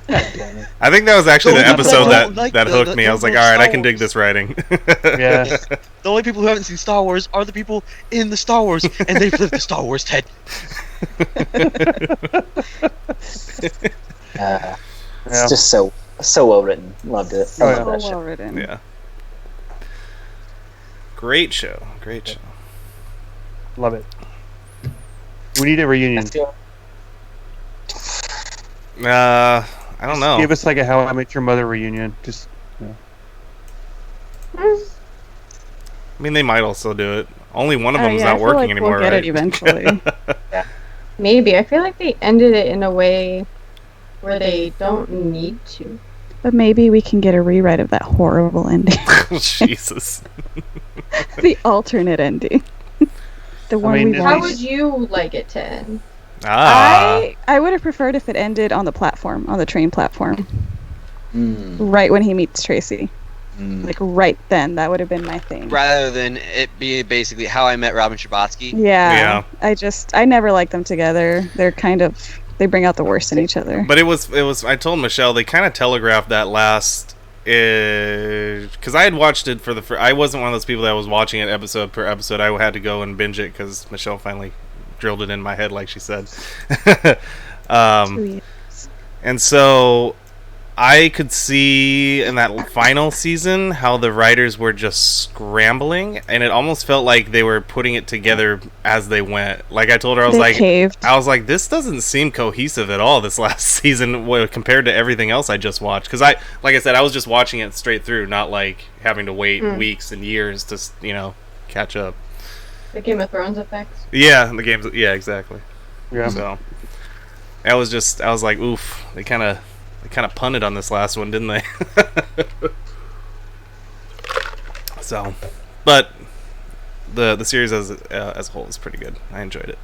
God damn it. I think that was actually the episode like that hooked me. I was like, all right, I can dig this writing. Yeah. The only people who haven't seen Star Wars are the people in the Star Wars, and they've lived the Star Wars, Ted. It's just so well written. Loved it. I love that So show. well written. Yeah. Great show. Great show. Love it. We need a reunion. Let's go. I don't know. Give us like a How I Met Your Mother reunion. Just. I mean, they might also do it. Only one of them is I not feel working like anymore, we'll get right? it eventually. Maybe. I feel like they ended it in a way where they don't need to. But maybe we can get a rewrite of that horrible ending. Jesus. The alternate ending. The one mean, we at How want. would you like it to end? I would have preferred if it ended on the platform, on the train platform. Right when he meets Tracy. Like right then, that would have been my thing. Rather than it be basically How I Met Robin Scherbatsky. Yeah. I never liked them together. They're kind of, they bring out the worst in each other. But it was. I told Michelle they kind of telegraphed that last, because I had watched it for the. I wasn't one of those people that was watching it episode per episode. I had to go and binge it because Michelle finally drilled it in my head, like she said. 2 years. And so I could see in that final season how the writers were just scrambling, and it almost felt like they were putting it together as they went. Like I told her, I was like, this doesn't seem cohesive at all. This last season compared to everything else I just watched, because like I said, I was just watching it straight through, not like having to wait weeks and years to catch up. The Game of Thrones effects? Yeah, the games. Yeah, exactly. Yeah. So I was like, oof. They kind of punted on this last one, didn't they? So, but the series as a whole is pretty good. I enjoyed it.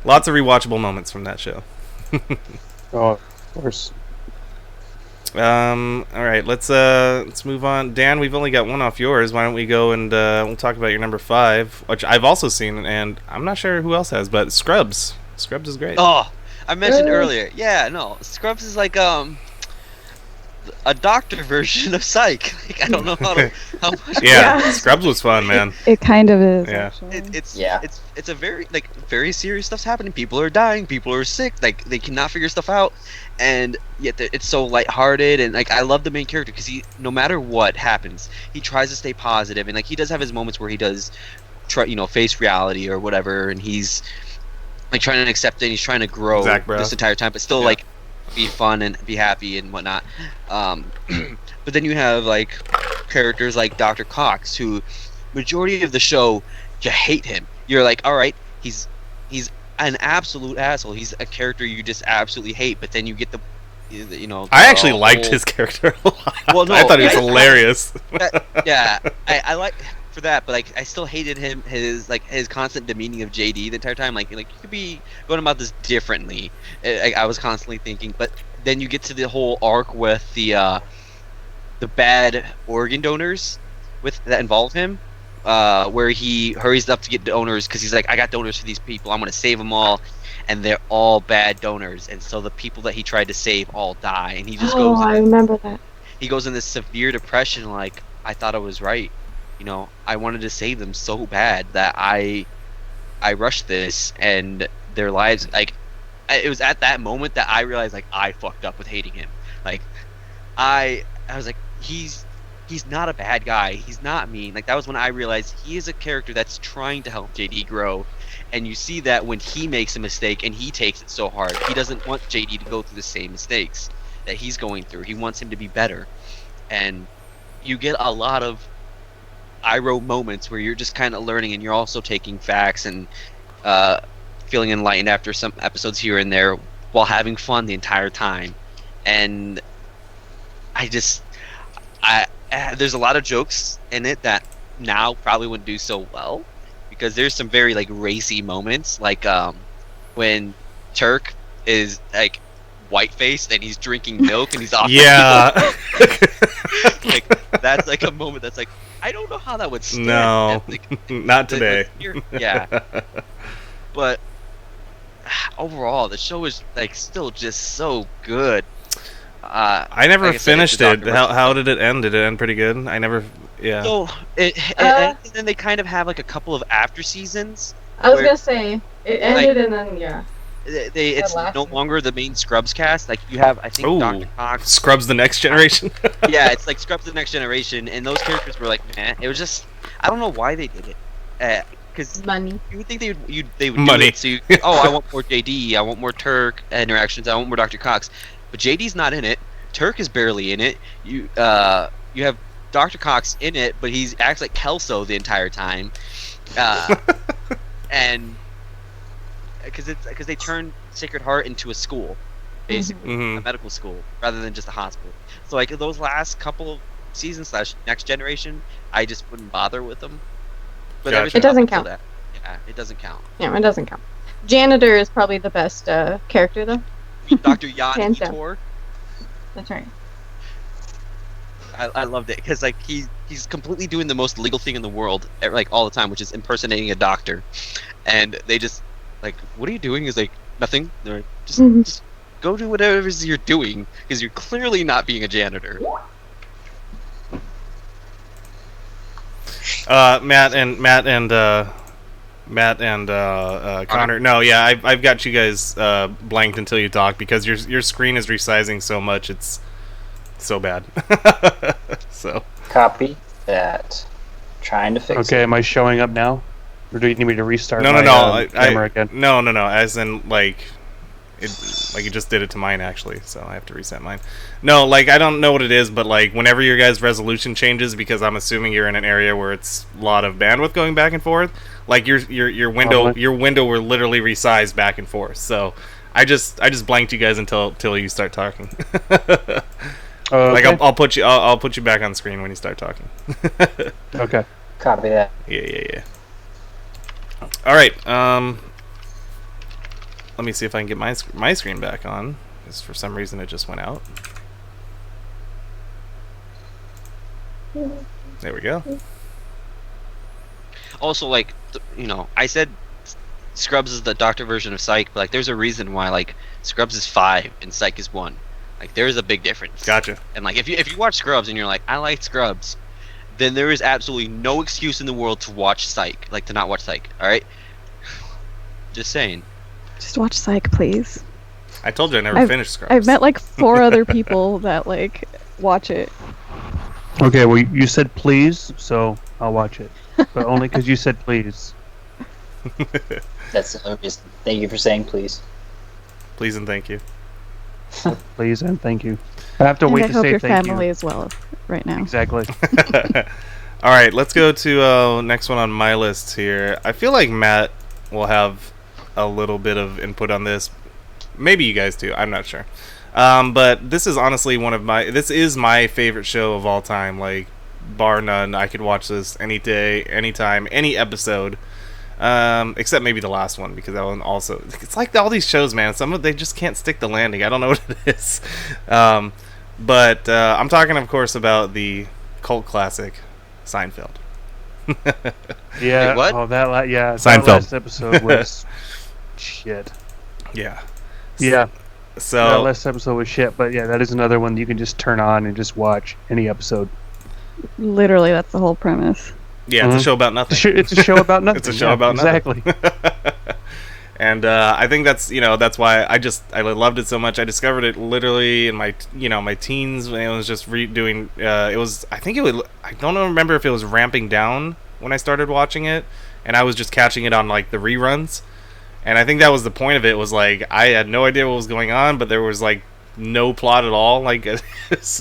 Lots of rewatchable moments from that show. Oh, of course. All right, let's move on. Dan, we've only got one off yours. Why don't we go and we'll talk about your number 5, which I've also seen, and I'm not sure who else has, but Scrubs. Scrubs is great. Oh, I mentioned earlier. Yeah, no, Scrubs is like a doctor version of Psych. Like, I don't know how much. Yeah, Scrubs was fun, man. It kind of is. Yeah. Actually. It's a very very serious stuff's happening. People are dying. People are sick. Like they cannot figure stuff out, and yet it's so lighthearted. And like I love the main character because he, no matter what happens, he tries to stay positive. And like he does have his moments where he does try, face reality or whatever, and he's like trying to accept it. And he's trying to grow this entire time, but still like be fun and be happy and whatnot. But then you have like characters like Dr. Cox, who majority of the show you hate him. You're like, all right, he's an absolute asshole. He's a character you just absolutely hate. But then you get I actually liked his character a lot. Well, no, I thought he was hilarious. I like for that, but like I still hated him. His constant demeaning of JD the entire time. Like you could be going about this differently. I was constantly thinking, but then you get to the whole arc with the bad organ donors that involve him, where he hurries up to get donors because he's like, I got donors for these people. I'm gonna save them all, and they're all bad donors, and so the people that he tried to save all die, and he just goes. I remember that. He goes in this severe depression. Like I thought I was right. I wanted to save them so bad that I rushed this, and their lives. Like it was at that moment that I realized like I fucked up with hating him. Like I was like, he's not a bad guy. He's not mean. Like that was when I realized he is a character that's trying to help JD grow. And you see that when he makes a mistake and he takes it so hard. He doesn't want JD to go through the same mistakes that he's going through. He wants him to be better. And you get a lot of IRO moments where you're just kind of learning and you're also taking facts and feeling enlightened after some episodes here and there while having fun the entire time. And there's a lot of jokes in it that now probably wouldn't do so well, because there's some very like racy moments, like when Turk is like white faced and he's drinking milk and he's offering like that's like a moment that's like I don't know how that would stand. No, like, not today. Yeah, but overall the show is like still just so good. I never like I said, finished it. How did it end? Did it end pretty good? I never. Yeah. So and then they kind of have like a couple of after seasons. I was gonna say it ended, and then it's no longer the main Scrubs cast. Like you have, I think, Dr. Cox. Scrubs the Next Generation. Yeah, it's like Scrubs the Next Generation, and those characters were like, man, it was just, I don't know why they did it. Because money. You would think they would money. Do it. So I want more JD. I want more Turk interactions. I want more Dr. Cox. But JD's not in it. Turk is barely in it. You have Dr. Cox in it, but he acts like Kelso the entire time. And because they turned Sacred Heart into a school, basically a medical school rather than just a hospital. So like those last couple of seasons / Next Generation, I just wouldn't bother with them. But Gotcha. It doesn't count. That, yeah, it doesn't count. Yeah, it doesn't count. Janitor is probably the best character though. Dr. Jan Hands down. Etor. That's right. I loved it because like he's completely doing the most legal thing in the world like all the time, which is impersonating a doctor, and they just like, what are you doing? Is like nothing. They're like, just go do whatever it is you're doing because you're clearly not being a janitor. Matt and Connor. No, yeah, I've got you guys blanked until you talk because your screen is resizing so much. It's so bad. So Copy that. Trying to fix it. Okay, am I showing up now? Or do you need me to restart no, my camera again? No. As in, like, it just did it to mine, actually, so I have to reset mine. No, like, I don't know what it is, but, like, whenever your guys' resolution changes, because I'm assuming you're in an area where it's a lot of bandwidth going back and forth, like, your window will literally resize back and forth, so I just blanked you guys until you start talking. Okay. Like, I'll put you back on screen when you start talking. Okay. Copy that. Yeah. All right. Let me see if I can get my screen back on, because for some reason it just went out. There we go. Also, like, I said Scrubs is the doctor version of Psych, but like, there's a reason why like Scrubs is 5 and Psych is 1. Like, there is a big difference. Gotcha. And like, if you watch Scrubs and you're like, I like Scrubs, then there is absolutely no excuse in the world to watch Psych, like to not watch Psych. All right. Just saying. Just watch Psych, please. I told you I never finished Scrubs. I've met like 4 other people that like watch it. Okay, well, you said please, so I'll watch it. But only because you said please. That's the only reason. Thank you for saying please. Please and thank you. Please and thank you. I have to And wait I to hope say your thank family you. as well right now. Exactly. All right, let's go to next one on my list here. I feel like Matt will have a little bit of input on this. Maybe you guys do. I'm not sure. But this is honestly this is my favorite show of all time. Like, bar none. I could watch this any day, anytime, any episode. Except maybe the last one, because that one also, it's like all these shows, man, they just can't stick the landing. I don't know what it is. But I'm talking, of course, about the cult classic Seinfeld. Yeah. Wait, what? Oh, that Seinfeld. last episode was shit. Yeah. Yeah. That So last episode was shit, but yeah, that is another one you can just turn on and just watch any episode. Literally, that's the whole premise. yeah, it's a show about nothing. It's a show about nothing. It's a show about nothing. exactly. And I think that's why I loved it so much. I discovered it literally in my my teens when it was just redoing. I don't remember if it was ramping down when I started watching it, and I was just catching it on like the reruns. And I think that was the point of it. Was like I had no idea what was going on, but there was like no plot at all. Like it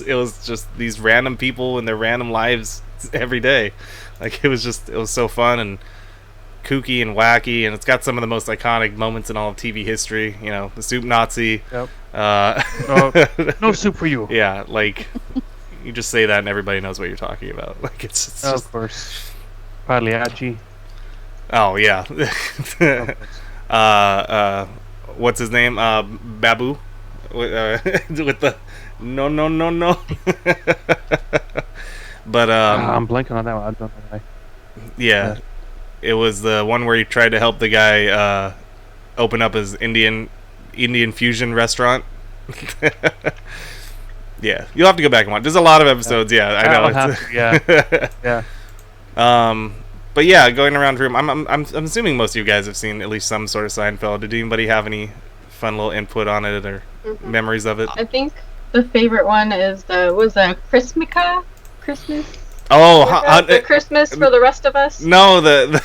was just these random people and their random lives every day. Like it was so fun and kooky and wacky, and it's got some of the most iconic moments in all of TV history. The soup Nazi. Yep. No soup for you. Yeah, like you just say that and everybody knows what you're talking about. Like it's just, of course. Pagliacci. oh yeah. What's his name? Babu. With the no. But I'm blanking on that one. I don't know why. yeah. It was the one where he tried to help the guy open up his Indian fusion restaurant. Yeah, you'll have to go back and watch. There's a lot of episodes. Yeah, I know. I'll have to, yeah. But yeah, going around the room, I'm assuming most of you guys have seen at least some sort of Seinfeld. Did anybody have any fun little input on it or memories of it? I think the favorite one is Christmica? Christmas? Oh, the Christmas for the rest of us? No, the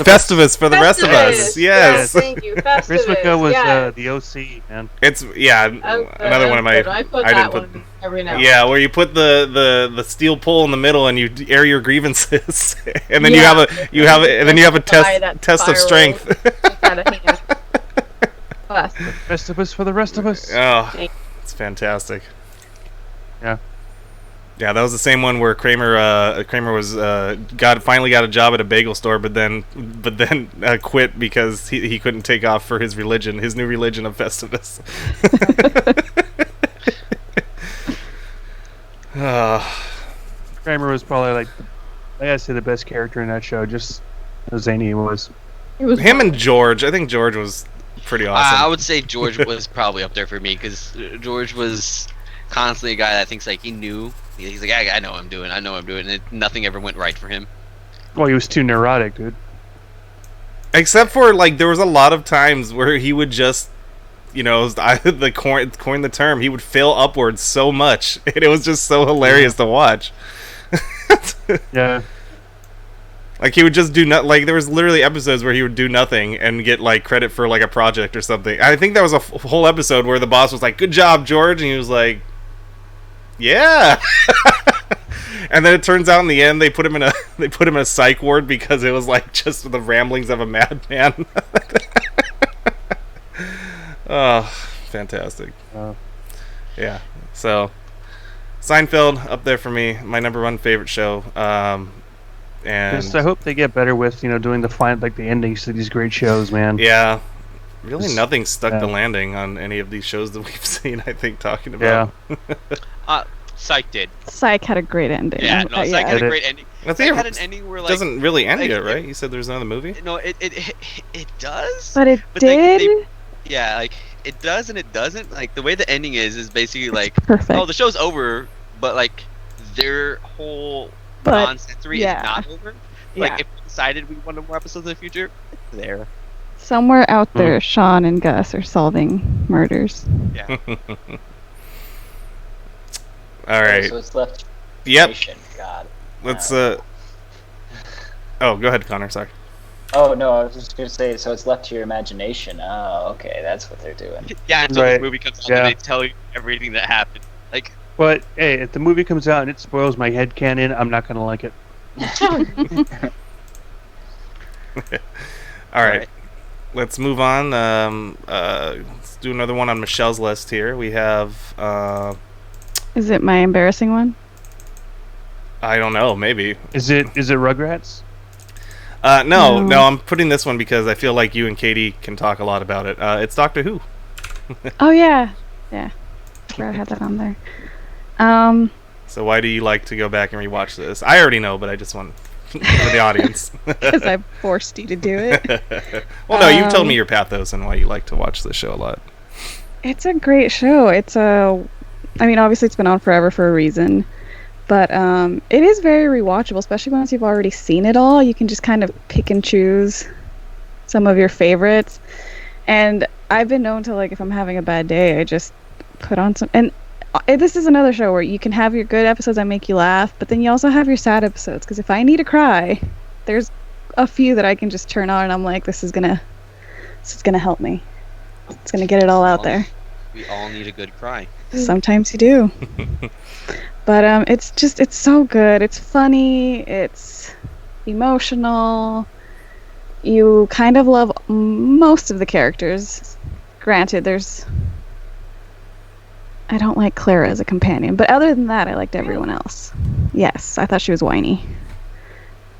Festivus for the rest of us. Yes. Thank you. Festivus. Christmica was yes. the OC, man. It's another one of my. I put I that didn't put. one every now. Yeah, where you put the steel pole in the middle and you air your grievances, and then you have a test of strength. Us. Festivus for the rest of us. Oh, it's fantastic. Yeah. Yeah, that was the same one where Kramer was finally got a job at a bagel store, but then quit because he couldn't take off for his new religion of Festivus. Kramer was probably like, I gotta say, the best character in that show. Just how zany he was. It was Him and George. I think George was pretty awesome. I would say George was probably up there for me because George was constantly a guy that thinks like he knew. He's like, I know what I'm doing. I know what I'm doing. And nothing ever went right for him. Well, he was too neurotic, dude. Except for like, there was a lot of times where he would just, coin the term, he would fail upwards so much, and it was just so hilarious to watch. Yeah. Like he would just do not like there was literally episodes where he would do nothing and get like credit for like a project or something. I think that was a whole episode where the boss was like, "Good job, George," and he was like, "Yeah." And then it turns out in the end they put him in a psych ward because it was like just the ramblings of a madman. Oh, fantastic. Yeah. So Seinfeld up there for me, my number one favorite show. And Just, I hope they get better with doing the endings to these great shows, man. yeah, really Just- nothing stuck yeah. the landing on any of these shows that we've seen. I think talking about. Psych did. Psych had a great ending. Yeah, no, Psych had a Did it? great ending. I think Psych it had an ending where like doesn't really end like, yet, right? You said there's another movie. No, it does. But it But did. Yeah, like it does and it doesn't. Like the way the ending is basically like, Perfect. oh, the show's over, but like their whole But, non-sensory yeah. is not over. Yeah. Like if we decided we wanted more episodes in the future, it's there. Somewhere out there, Sean and Gus are solving murders. Yeah. All right. So it's left. Yep. God. Let's. Oh, go ahead, Connor. Sorry. Oh no, I was just gonna say. So it's left to your imagination. Oh, okay, that's what they're doing. Yeah, until Right. the movie comes out Yeah. and they tell you everything that happened. Like, But hey, if the movie comes out and it spoils my headcanon, I'm not gonna like it. All right. Let's move on. Let's do another one on Michelle's list here. We have. Is it my embarrassing one? I don't know. Maybe. Is it Rugrats? No, No. I'm putting this one because I feel like you and Katie can talk a lot about it. It's Doctor Who. Oh yeah, yeah. I forgot I had that on there. So why do you like to go back and rewatch this? I already know, but I just want for the audience. Because I forced you to do it. Well, no, you've told me your pathos and why you like to watch this show a lot. It's a great show. I mean, obviously it's been on forever for a reason, but it is very rewatchable, especially once you've already seen it all. You can just kind of pick and choose some of your favorites. And I've been known to, like, if I'm having a bad day, I just put on some. And this is another show where you can have your good episodes that make you laugh, but then you also have your sad episodes. Because if I need to cry, there's a few that I can just turn on, and I'm like, this is gonna help me. It's gonna get it all out there. we all need a good cry. Sometimes you do. But it's so good. It's funny. It's emotional. You kind of love most of the characters. Granted, I don't like Clara as a companion, but other than that, I liked everyone else. Yes, I thought she was whiny.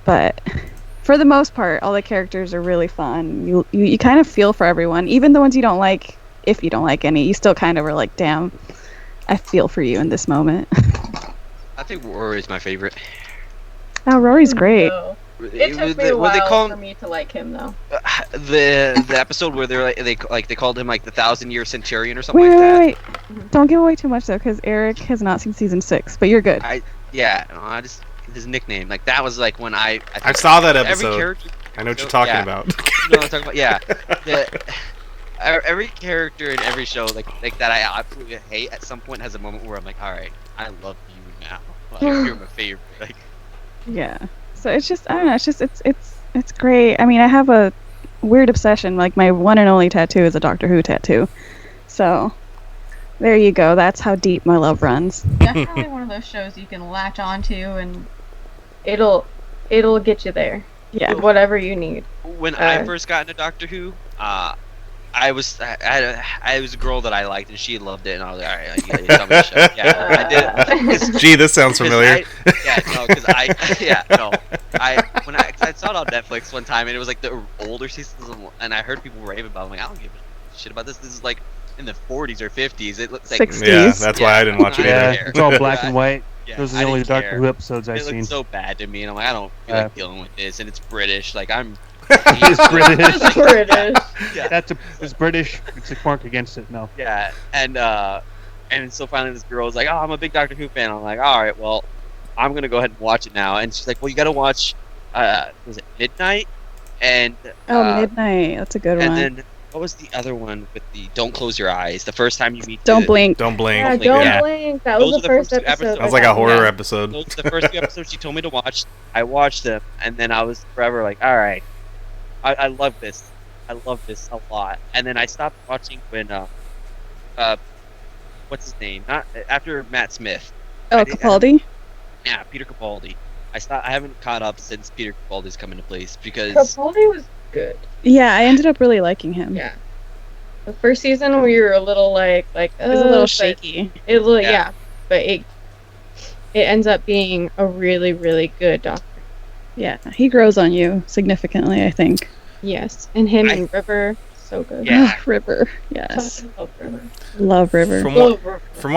But for the most part, all the characters are really fun. You kind of feel for everyone, even the ones you don't like. If you don't like any, you still kind of are like, damn, I feel for you in this moment. I think Rory's my favorite. Oh, Rory's great. No. It took me a When they while call for me to like him, though. the episode where they called him like the 1,000-year centurion or something Wait, like that. wait. Don't give away too much though, because Eric has not seen season 6. But you're good. Yeah, no, I just his nickname like that was like when I saw that every episode. character. I know what you're talking Yeah. about. You know what I'm talking about? Yeah. Every character in every show like that I absolutely hate at some point has a moment where I'm like, all right, I love you now. Like, you're my favorite. Like, Yeah. So it's just, I don't know. It's just it's great. I mean, I have a weird obsession. Like, my one and only tattoo is a Doctor Who tattoo. So there you go. That's how deep my love runs. Definitely one of those shows you can latch onto and it'll get you there. Yeah. Whatever you need. when I first got into Doctor Who, I I was a girl that I liked, and she loved it, and I was like, all right, you tell me to show. Yeah, I did. Gee, this sounds familiar. I saw it on Netflix one time, and it was like the older seasons, and I heard people rave about it. I'm like, I don't give a shit about this. This is like in the 40s or 50s. It looks like 60s. Yeah, that's why I didn't watch it Yeah, either. it's all black and white. Yeah, Those are I the only didn't Doctor care. Who episodes I've It seen. looked so bad to me, and I'm like, I don't feel like dealing with this, and it's British. Like I'm. It's British. It's British. Yeah. It's British. It's a mark against it. No. Yeah, and so finally this girl was like, "Oh, I'm a big Doctor Who fan." I'm like, "All right, well, I'm gonna go ahead and watch it now." And she's like, "Well, you gotta watch, was it Midnight?" And Midnight. That's a good and one. then what was the other one with the Don't Close Your Eyes? The first time you meet. Don't blink. Don't blink. Yeah, Blink, don't yeah. blink. That was Those the are the first first two episode. episodes. Sounds like a horror Yeah. episode. Those are the first two episodes she told me to watch. I watched them, and then I was forever like, "All right, I love this. I love this a lot." And then I stopped watching when what's his name? Not after Matt Smith. Oh, Capaldi? Yeah, Peter Capaldi. I haven't caught up since Peter Capaldi's come into place because Capaldi was good. Yeah, I ended up really liking him. Yeah. The first season we were a little like It was a little but shaky. It was, Yeah. yeah, but it ends up being a really, really good Doctor. Yeah, he grows on you significantly, I think. Yes, and him and River, so good. Yeah. River. Yes. Love River. Love River. From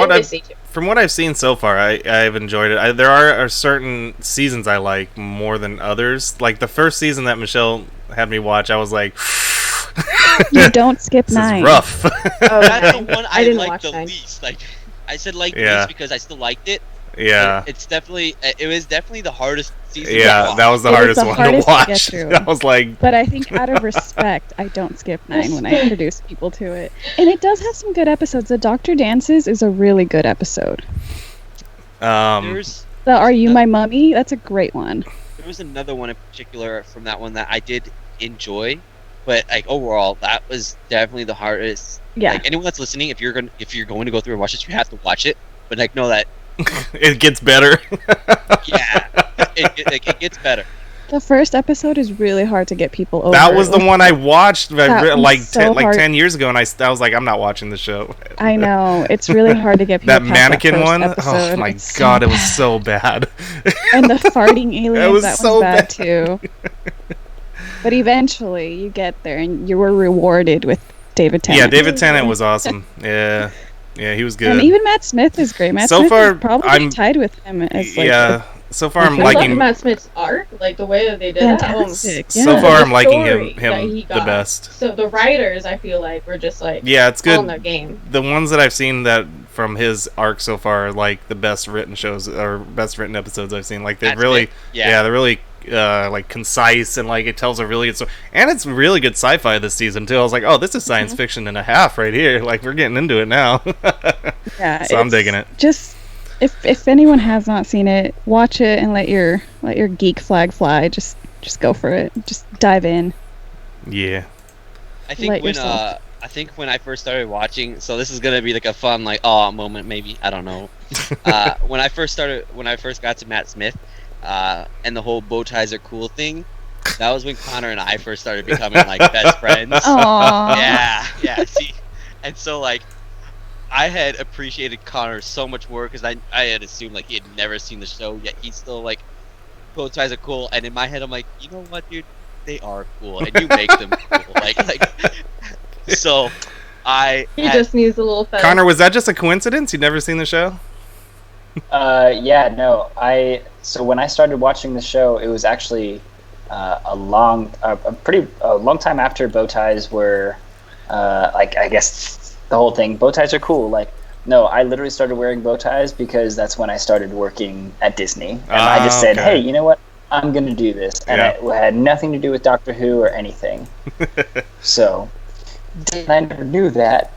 what I've seen so far, I've enjoyed it. There are certain seasons I like more than others. Like the first season that Michelle had me watch, I was like, You don't skip this 9. is rough. that's the one I didn't liked watch the 9. least. Like I said, like Yeah. least because I still liked it. Yeah. It was definitely the hardest season. to Yeah, watch. that was the It was hardest the one hardest to to get watch. through. I was like, But I think out of respect, I don't skip 9 when I introduce people to it. And it does have some good episodes. The Doctor Dances is a really good episode. There's The Are You My Mummy? That's a great one. There was another one in particular from that one that I did enjoy, but like overall, that was definitely the hardest. Yeah. Like anyone that's listening, if you're going to go through and watch this, you have to watch it. But like know that, it gets better. yeah, it gets better. The first episode is really hard to get people over. That was the one I watched That like was so hard. 10 years ago, and I was like, I'm not watching the show. I know. It's really hard to get people That past mannequin that first one, episode. oh my It's so god, it was bad. so bad. And the farting aliens, was that so was bad bad. too. But eventually, you get there, and you were rewarded with David Tennant. Yeah, David Tennant was awesome. Yeah, he was good. And even Matt Smith is great. Matt So Smith far, is probably I'm- tied with him as like yeah, so far I'm I I love liking. Matt Smith's art, like the way that they did it. fantastic. So yeah. far, The I'm liking story him that he the got. best. So the writers, I feel like, were just like Yeah, it's on good. their game. The ones that I've seen that from his arc so far are like the best written shows or best written episodes I've seen. Like they're That's really, it. Yeah. they're really like concise and like it tells a really good story. And it's really good sci-fi this season too. I was like, oh, this is science fiction and a half right here. Like we're getting into it now. Yeah, So I'm it's digging it. Just if anyone has not seen it, watch it and let your geek flag fly. Just go for it. Just dive in. Yeah. I think Let when yourself- when I first started watching, so this is gonna be like a fun like awe moment maybe, I don't know. When I first got to Matt Smith, and the whole bow ties are cool thing, that was when Connor and I first started becoming like best friends. Aww. Yeah. See, and so like I had appreciated Connor so much more because I had assumed like he had never seen the show, yet he's still like bow ties are cool, and in my head I'm like, you know what, dude, they are cool, and you make them cool. Like so He just needs a little feather. Connor, was that just a coincidence? You'd never seen the show? Yeah, no. So when I started watching the show, it was actually a long time after bow ties were like, I guess the whole thing. Bow ties are cool. Like, no, I literally started wearing bow ties because that's when I started working at Disney, and I just said, okay. hey, you know what? I'm gonna do this, and Yeah. it had nothing to do with Doctor Who or anything. So, I never knew that.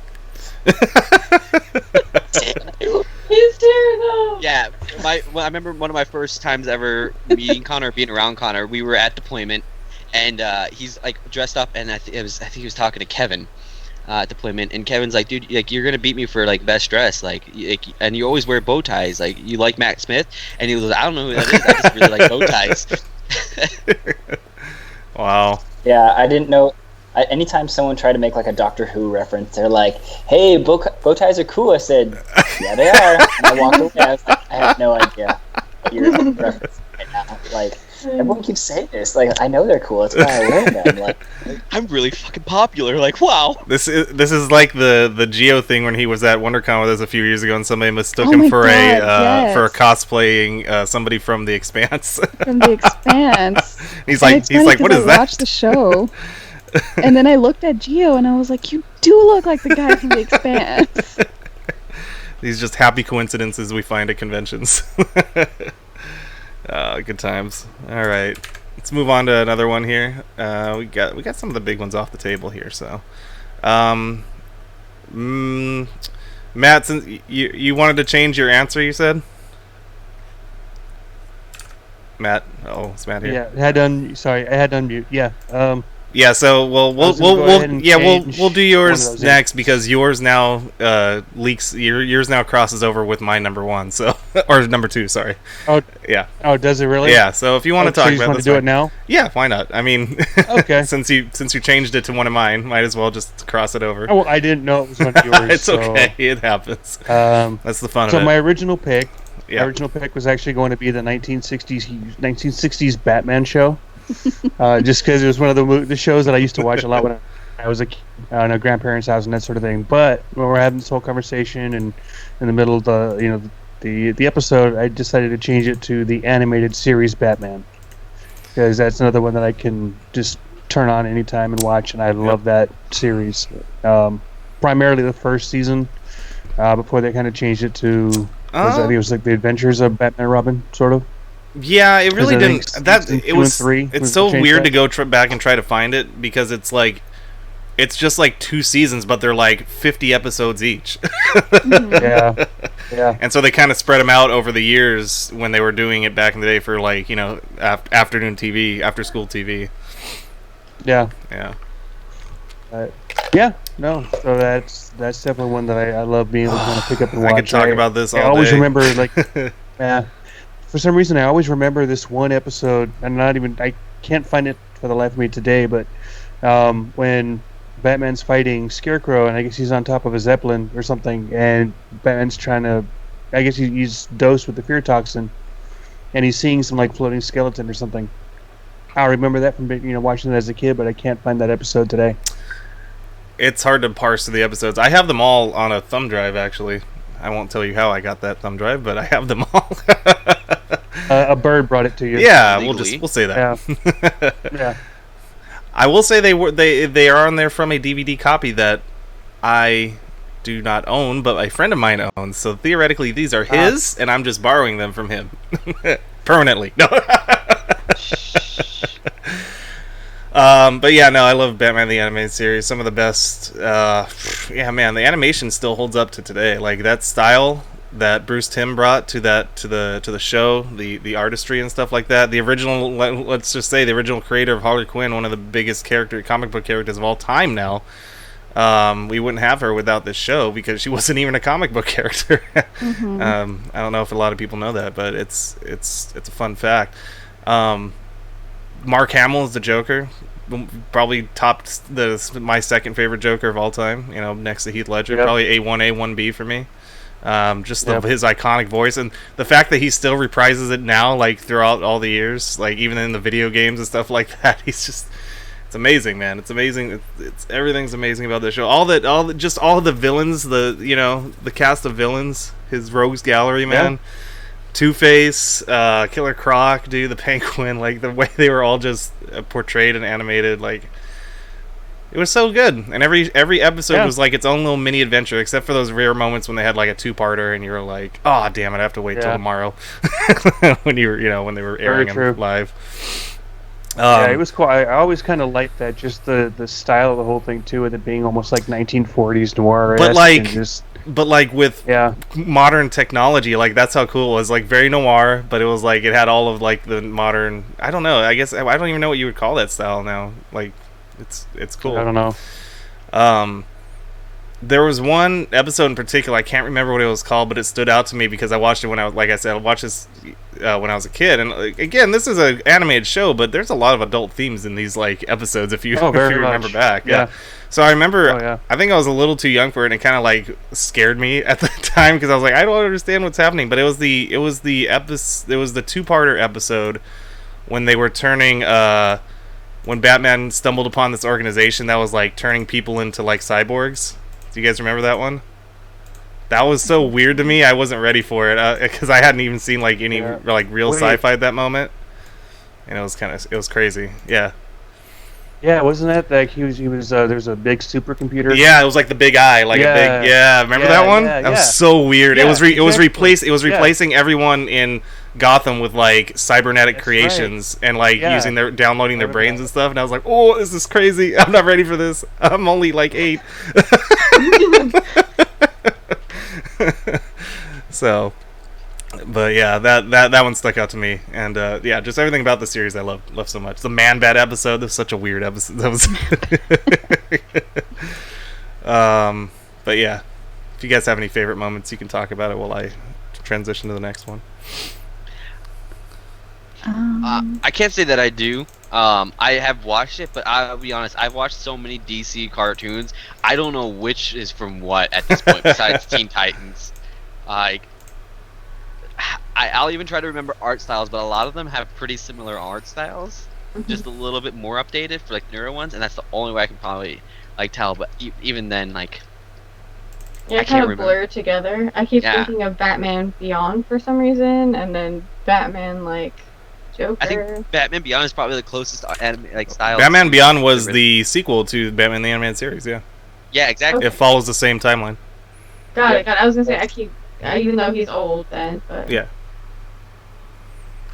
He's here though. Yeah, I remember one of my first times ever meeting Connor, being around Connor. We were at deployment, and he's like dressed up, and I think he was talking to Kevin at deployment, and Kevin's like, "Dude, like you're gonna beat me for like best dress, and you always wear bow ties. Like you like Matt Smith?" And he was like, "I don't know who that is. I just really like bow ties." Wow. Yeah, I didn't know Anytime someone tried to make like a Doctor Who reference, they're like, "Hey, bow ties are cool." I said, "Yeah, they are." And I walked away. I was like, I have no idea what you're referencing right now. Like, everyone keeps saying this. Like, I know they're cool. That's why I wear them. Like, I'm really fucking popular. Like, wow. This is like the Geo thing when he was at WonderCon with us a few years ago, and somebody mistook Oh him my for God, for a yes. cosplaying somebody from The Expanse. From The Expanse. he's And like, it's funny what 'cause is I that? watched the show, and then I looked at Geo, and I was like, "You do look like the guy from The Expanse." These just happy coincidences we find at conventions. Good times. All right, let's move on to another one here. We got some of the big ones off the table here. So, Matt, since you wanted to change your answer, you said. Matt, is Matt here? Yeah, I had to unmute. Yeah. Yeah, so I was gonna go ahead and change we'll do one of yours those next because yours now leaks. Yours now crosses over with my number one, so or number two. Sorry. Oh, Yeah, oh, does it really? yeah. So if you want to So talk you just about want this, to do it now? yeah, why not? I mean, Okay. since you changed it to one of mine, might as well just cross it over. Oh, well, I didn't know it was one of yours. It's so, okay. It happens. That's the fun so of it. my original pick. Yeah. My original pick was actually going to be the 1960s Batman show. Just because it was one of the shows that I used to watch a lot when I was a kid, in a grandparents' house and that sort of thing. But when we're having this whole conversation and in the middle of the episode, I decided to change it to the animated series Batman, because that's another one that I can just turn on anytime and watch, and I love that series. Primarily the first season, before they kind of changed it to I think it was like the Adventures of Batman and Robin, sort of. Yeah, it really I think didn't. That season it 2 was. and 3 It's was so changed weird that. to go back and try to find it because it's like, it's just like 2 seasons, but they're like 50 episodes each. Yeah, yeah. And so they kind of spread them out over the years when they were doing it back in the day for like afternoon TV, after school TV. Yeah. Yeah. Yeah, no. So that's definitely one that I love being able to kind of pick up and watch. I could talk about this all I always day. remember yeah. For some reason, I always remember this one episode, and I can't find it for the life of me today, but when Batman's fighting Scarecrow, and I guess he's on top of a Zeppelin or something, and Batman's trying to, I guess he's dosed with the fear toxin, and he's seeing some like floating skeleton or something. I remember that from watching it as a kid, but I can't find that episode today. It's hard to parse through the episodes. I have them all on a thumb drive, actually. I won't tell you how I got that thumb drive, but I have them all. A bird brought it to you. Yeah, Legally. we'll say that. Yeah. Yeah. I will say they are on there from a DVD copy that I do not own, but a friend of mine owns. So theoretically, these are his, and I'm just borrowing them from him permanently. No. But yeah, no, I love Batman the Animated Series. Some of the best. Yeah, man, the animation still holds up to today. Like that style that Bruce Timm brought to the show, the artistry and stuff like that. The original, let's just say, the original creator of Harley Quinn, one of the biggest comic book characters of all time now. We wouldn't have her without this show because she wasn't even a comic book character. Mm-hmm. I don't know if a lot of people know that, but it's a fun fact. Mark Hamill is the Joker, probably topped my second favorite Joker of all time. Next to Heath Ledger, Yep. probably A1, A1B for me. Just Yep. his iconic voice and the fact that he still reprises it now, like throughout all the years, like even in the video games and stuff like that. It's amazing, man. It's amazing. It's everything's amazing about this show. All the villains, the cast of villains, his rogues gallery, man. Yeah. Two-Face, Killer Croc, dude, the Penguin, like the way they were all just portrayed and animated, like it was so good. And every episode was like its own little mini adventure, except for those rare moments when they had like a 2-parter and you were like, oh damn it, I have to wait till tomorrow when they were airing them live. Yeah, it was cool. I always kind of liked that, just the style of the whole thing too, with it being almost like 1940s noir. But like with modern technology, like that's how cool it was. Like very noir, but it was like it had all of like the modern. I don't know. I guess I don't even know what you would call that style now. Like it's cool. I don't know. there was one episode in particular, I can't remember what it was called, but it stood out to me because I watched it when I was, like I said, I watched this when I was a kid. And again, this is an animated show, but there's a lot of adult themes in these like episodes if you remember back. Yeah. So I remember, I think I was a little too young for it, and it kind of like scared me at the time because I was like, I don't understand what's happening. But it was the two-parter episode when they were turning when Batman stumbled upon this organization that was like turning people into like cyborgs. Do you guys remember that one? That was so weird to me. I wasn't ready for it because I hadn't even seen like any like real sci-fi at that moment, and it was crazy. Yeah. Yeah, wasn't that like he was? There's a big supercomputer. Yeah, it was like the big eye, like a big. Yeah, remember that one? That was so weird. Yeah, it was replacing everyone in Gotham with like cybernetic creations and like downloading their brains and stuff. And I was like, oh, this is crazy. I'm not ready for this. I'm only like 8. So, but yeah, that one stuck out to me, and just everything about the series I love so much. The Man-Bat episode, that was such a weird episode. That was, but yeah, if you guys have any favorite moments, you can talk about it while I transition to the next one. I can't say that I do. I have watched it, but I'll be honest, I've watched so many DC cartoons, I don't know which is from what at this point, besides Teen Titans. Like, I'll even try to remember art styles, but a lot of them have pretty similar art styles, just a little bit more updated for like newer ones, and that's the only way I can probably like tell. But even then, like, I kind of blur together. I keep thinking of Batman Beyond for some reason, and then Batman like Joker. I think Batman Beyond is probably the closest style. Batman Beyond was the sequel to Batman the Animated Series. Yeah. Yeah, exactly. It follows the same timeline. Got it. I was gonna say even though he's old then, but yeah.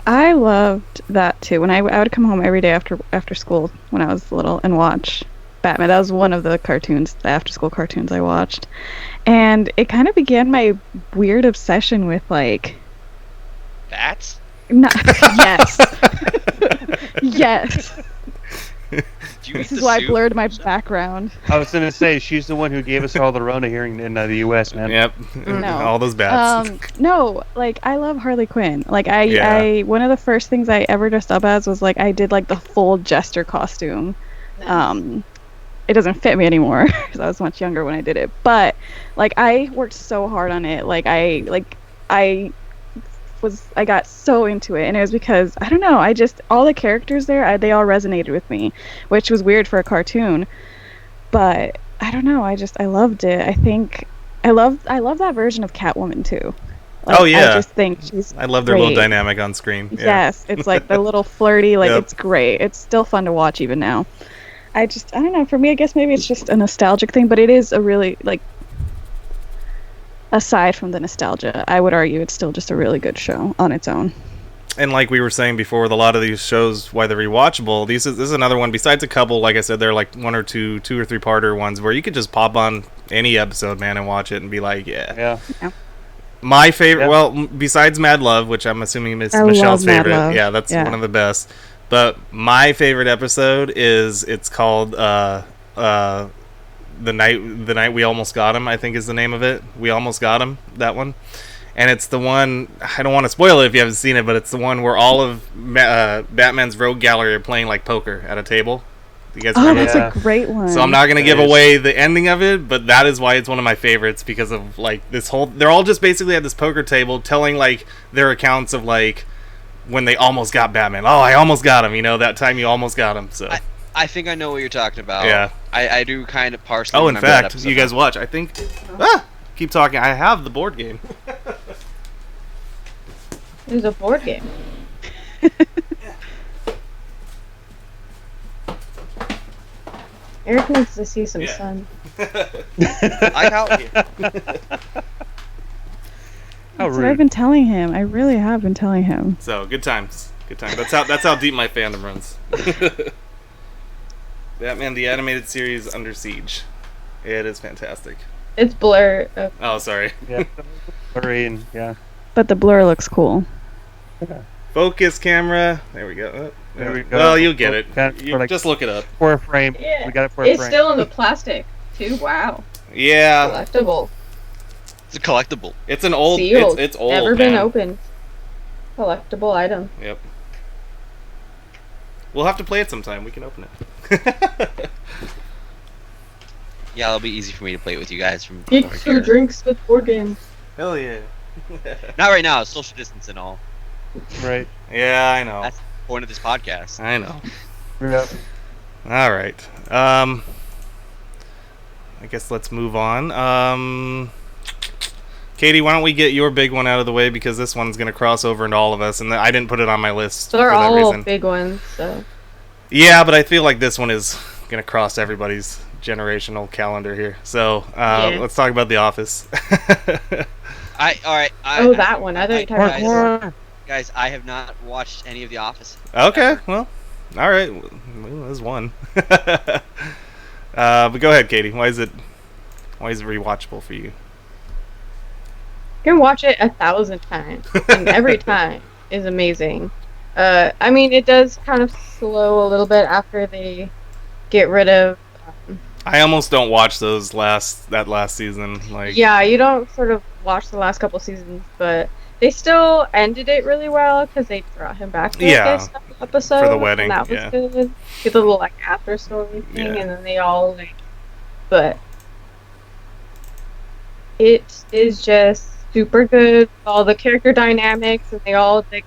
I loved that too. When I would come home every day after school when I was little and watch Batman. That was one of the cartoons, the after-school cartoons I watched, and it kind of began my weird obsession with like bats. No, yes, yes. This is why I blurred my background. I was gonna say she's the one who gave us all the Rona here in the U.S. man. Yep, no. All those bats. No, like I love Harley Quinn. Like I one of the first things I ever dressed up as was like I did like the full Jester costume. Nice. It doesn't fit me anymore because I was much younger when I did it. But like I worked so hard on it. I got so into it, and it was because I don't know, all the characters there, they all resonated with me, which was weird for a cartoon, but I don't know, I loved it. I think I love that version of Catwoman too. Like, I just think I love their little dynamic on screen. Yeah. Yes, it's like the little flirty, like it's great. It's still fun to watch even now. I don't know, for me I guess maybe it's just a nostalgic thing, but it is a really like, aside from the nostalgia, I would argue it's still just a really good show on its own. And like we were saying before, with a lot of these shows, why they're rewatchable, this is another one, besides a couple, like I said, they're like 1 or 2 or 3-parter ones where you could just pop on any episode, man, and watch it and be like, yeah. My favorite, well, besides Mad Love, which I'm assuming is Michelle's favorite. Yeah, that's one of the best. But my favorite episode it's called The Night We Almost Got Him, I think is the name of it. We Almost Got Him, that one. And it's the one, I don't want to spoil it if you haven't seen it, but it's the one where all of Batman's rogue gallery are playing like poker at a table. You guys remember that's a great one. So I'm not going to give away the ending of it, but that is why it's one of my favorites, because of like this whole, they're all just basically at this poker table telling like their accounts of like when they almost got Batman. Oh, I almost got him, that time you almost got him. So I think I know what you're talking about. Yeah. I do kind of partially remember that fact, episode. You guys watch. I think... keep talking. I have the board game. There's a board game. Eric needs to see some sun. I'm out here. That's what I've been telling him. I really have been telling him. So, good times. Good times. That's how deep my fandom runs. Batman the Animated Series Under Siege. It is fantastic. It's blur. Oh, sorry. Yeah. Blurry and But the blur looks cool. Yeah. Focus camera. There we go. There we go. Well, you'll get it. Just look it up. For a frame. Yeah. We got it for a frame. It's still in the plastic too. Wow. Yeah. Collectible. It's a collectible. It's an old. Sealed. It's old. Never man. been opened. Collectible item. Yep. We'll have to play it sometime. We can open it. Yeah, it'll be easy for me to play it with you guys from Geek over who here. drinks with board games. Hell yeah. Not right now. Social distance and all. Right. Yeah, I know. That's the point of this podcast. I know. Yeah. All right. I guess let's move on. Katie, why don't we get your big one out of the way, because this one's going to cross over into all of us, and I didn't put it on my list They're for that all reason. big ones, so. Yeah, but I feel like this one is going to cross everybody's generational calendar here. So Yeah. let's talk about The Office. Oh, that one. I thought you were talking about this one. Guys, I have not watched any of The Office. Okay, well, all right. Well, there's one. But go ahead, Katie. Why is it rewatchable for you? You can watch it 1,000 times, and every time is amazing. I mean, it does kind of slow a little bit after they get rid of. I almost don't watch that last season. Like, Yeah, you don't sort of watch the last couple seasons, but they still ended it really well because they brought him back to this episode for the wedding, And that was yeah. good. Get the little like after story thing, Yeah. and then they all like. But it is just super good. All the character dynamics, and they all like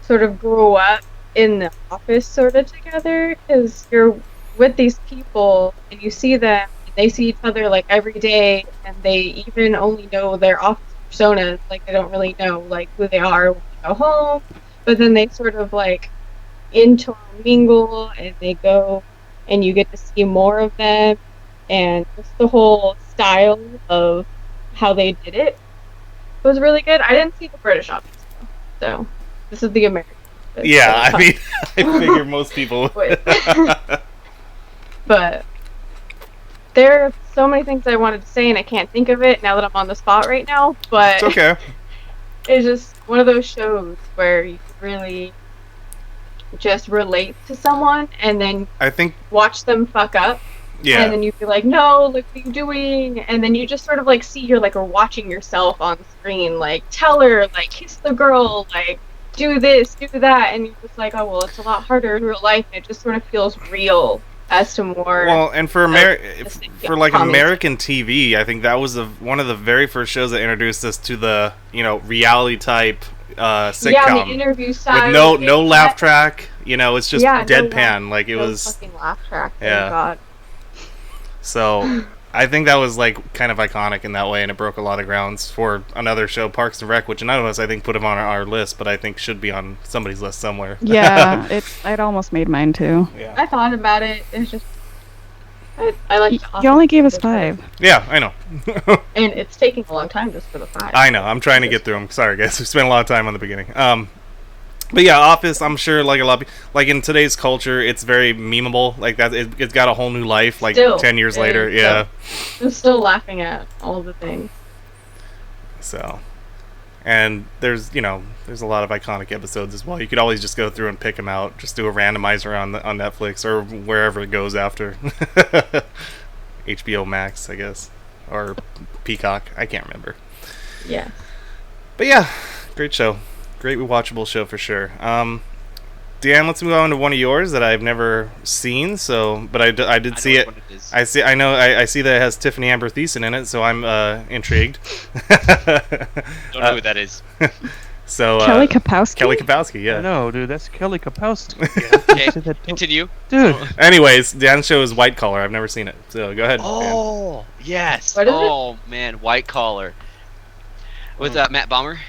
sort of grow up in the office sort of together, because you're with these people and you see them and they see each other like every day, and they even only know their office personas, like they don't really know like who they are when they go home, but then they sort of like intermingle and they go and you get to see more of them, and just the whole style of how they did it was really good. I didn't see the British office though, so this is the American office. yeah. So I mean, I figure most people. Wait. But there are so many things I wanted to say and I can't think of it now that I'm on the spot right now, but It's okay. it's just one of those shows where you really just relate to someone and then I think. watch them fuck up, Yeah. and then you be like, no, like, what are you doing? And then you just sort of like see you're like watching yourself on screen, like tell her, like kiss the girl, like do this, do that, and you're just like, oh well, it's a lot harder in real life, and it just sort of feels real as to more. Well, and for for like comedy. American TV, I think that was one of the very first shows that introduced us to the reality type sitcom. Yeah, the interview side with no laugh track. It's just Yeah, no deadpan. laugh- like it no was. fucking laugh track. Yeah. Thank God. So I think that was like kind of iconic in that way, and it broke a lot of grounds for another show, Parks and Rec, which none of us I think put him on our list, but I think should be on somebody's list somewhere. Yeah, it almost made mine too. Yeah. I thought about it. It's just I like. You only gave us 5. Yeah, I know. and it's taking a long time just for the 5. I know. I'm trying to get through them. Sorry, guys. We spent a lot of time on the beginning. But yeah, Office. I'm sure, like a lot, like in today's culture, it's very memeable. Like that, it's got a whole new life. Like Still, 10 years it later, is, yeah. I'm still laughing at all the things. So, and there's a lot of iconic episodes as well. You could always just go through and pick them out. Just do a randomizer on Netflix or wherever it goes after. HBO Max, I guess, or Peacock. I can't remember. Yeah. But yeah, great show. Great rewatchable show for sure. Dan, let's move on to one of yours that I've never seen. So, but I did see it. I see that it has Tiffany Amber Thiessen in it, so I'm intrigued. Don't know who that is. So Kelly Kapowski? Kelly Kapowski, yeah. No, dude, that's Kelly Kapowski. Okay, Said that- continue. Dude, Anyways, Dan's show is White Collar. I've never seen it, so go ahead. Dan. Oh, yes. What is it? Oh, man, White Collar. With Matt Bomber?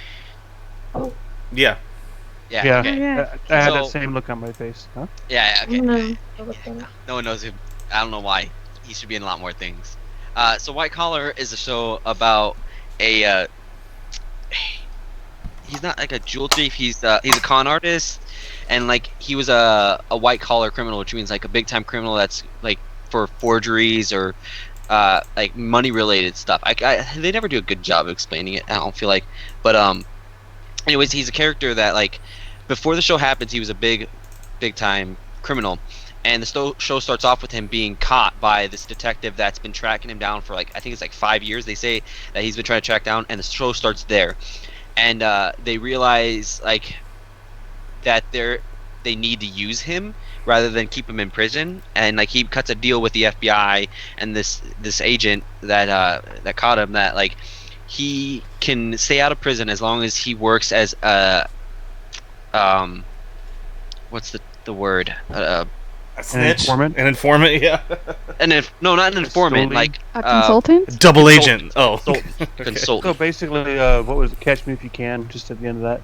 Yeah. Yeah, yeah, okay. Yeah. I had that So- same look on my face. Huh? Yeah, okay. No. No one knows who. I don't know why. He should be in a lot more things. So White Collar is a show about a. He's not like a jewel thief. He's a con artist, and like he was a white collar criminal, which means like a big time criminal that's like for forgeries or like money related stuff. They never do a good job of explaining it. I don't feel like, but anyways, he's a character that like before the show happens, he was a big time criminal, And the show starts off with him being caught by this detective that's been tracking him down for, like, I think it's like 5 years. They say that he's been trying to track down, and the show starts there. And they realize, like, that they need to use him rather than keep him in prison. And, like, he cuts a deal with the FBI and this agent that caught him, that, like, he can stay out of prison as long as he works as a what's the word? A snitch? An informant, yeah. No, not an informant, like A consultant? Double agent. Oh. Consultant. So basically, what was it? Catch Me If You Can, just at the end of that?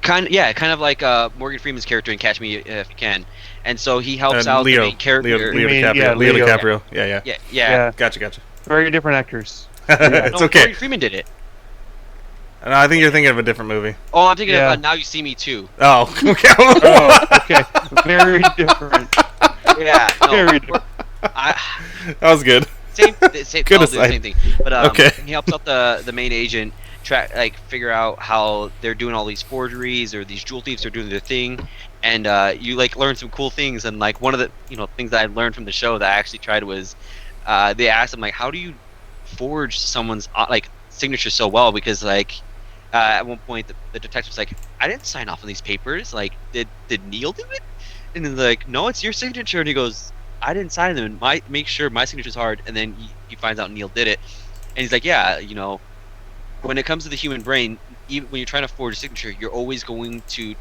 Kind of like Morgan Freeman's character in Catch Me If You Can. And so he helps out Leo. the main character. Leo DiCaprio. Yeah, Leo Leo. DiCaprio. Yeah. Yeah. Gotcha. Very different actors. It's No, okay. Morgan Freeman did it. No, I think you're thinking of a different movie. Oh, I'm thinking Yeah. of Now You See Me Too. Oh, okay. Oh, okay. Very different. Yeah. No, Very different. I, That was good. same Good I'll do the aside. same thing. But Okay. he helps out the main agent figure out how they're doing all these forgeries, or these jewel thieves are doing their thing. And you, like, learn some cool things. And, like, one of the things that I learned from the show that I actually tried was they asked him, like, how do you forge someone's like signature so well? Because, like, at one point the detective was like, I didn't sign off on these papers. Like, did Neil do it? And then, like, no, it's your signature. And he goes, I didn't sign them. Make sure my signature's hard. And then he finds out Neil did it. And he's like, yeah, when it comes to the human brain, even when you're trying to forge a signature, you're always going to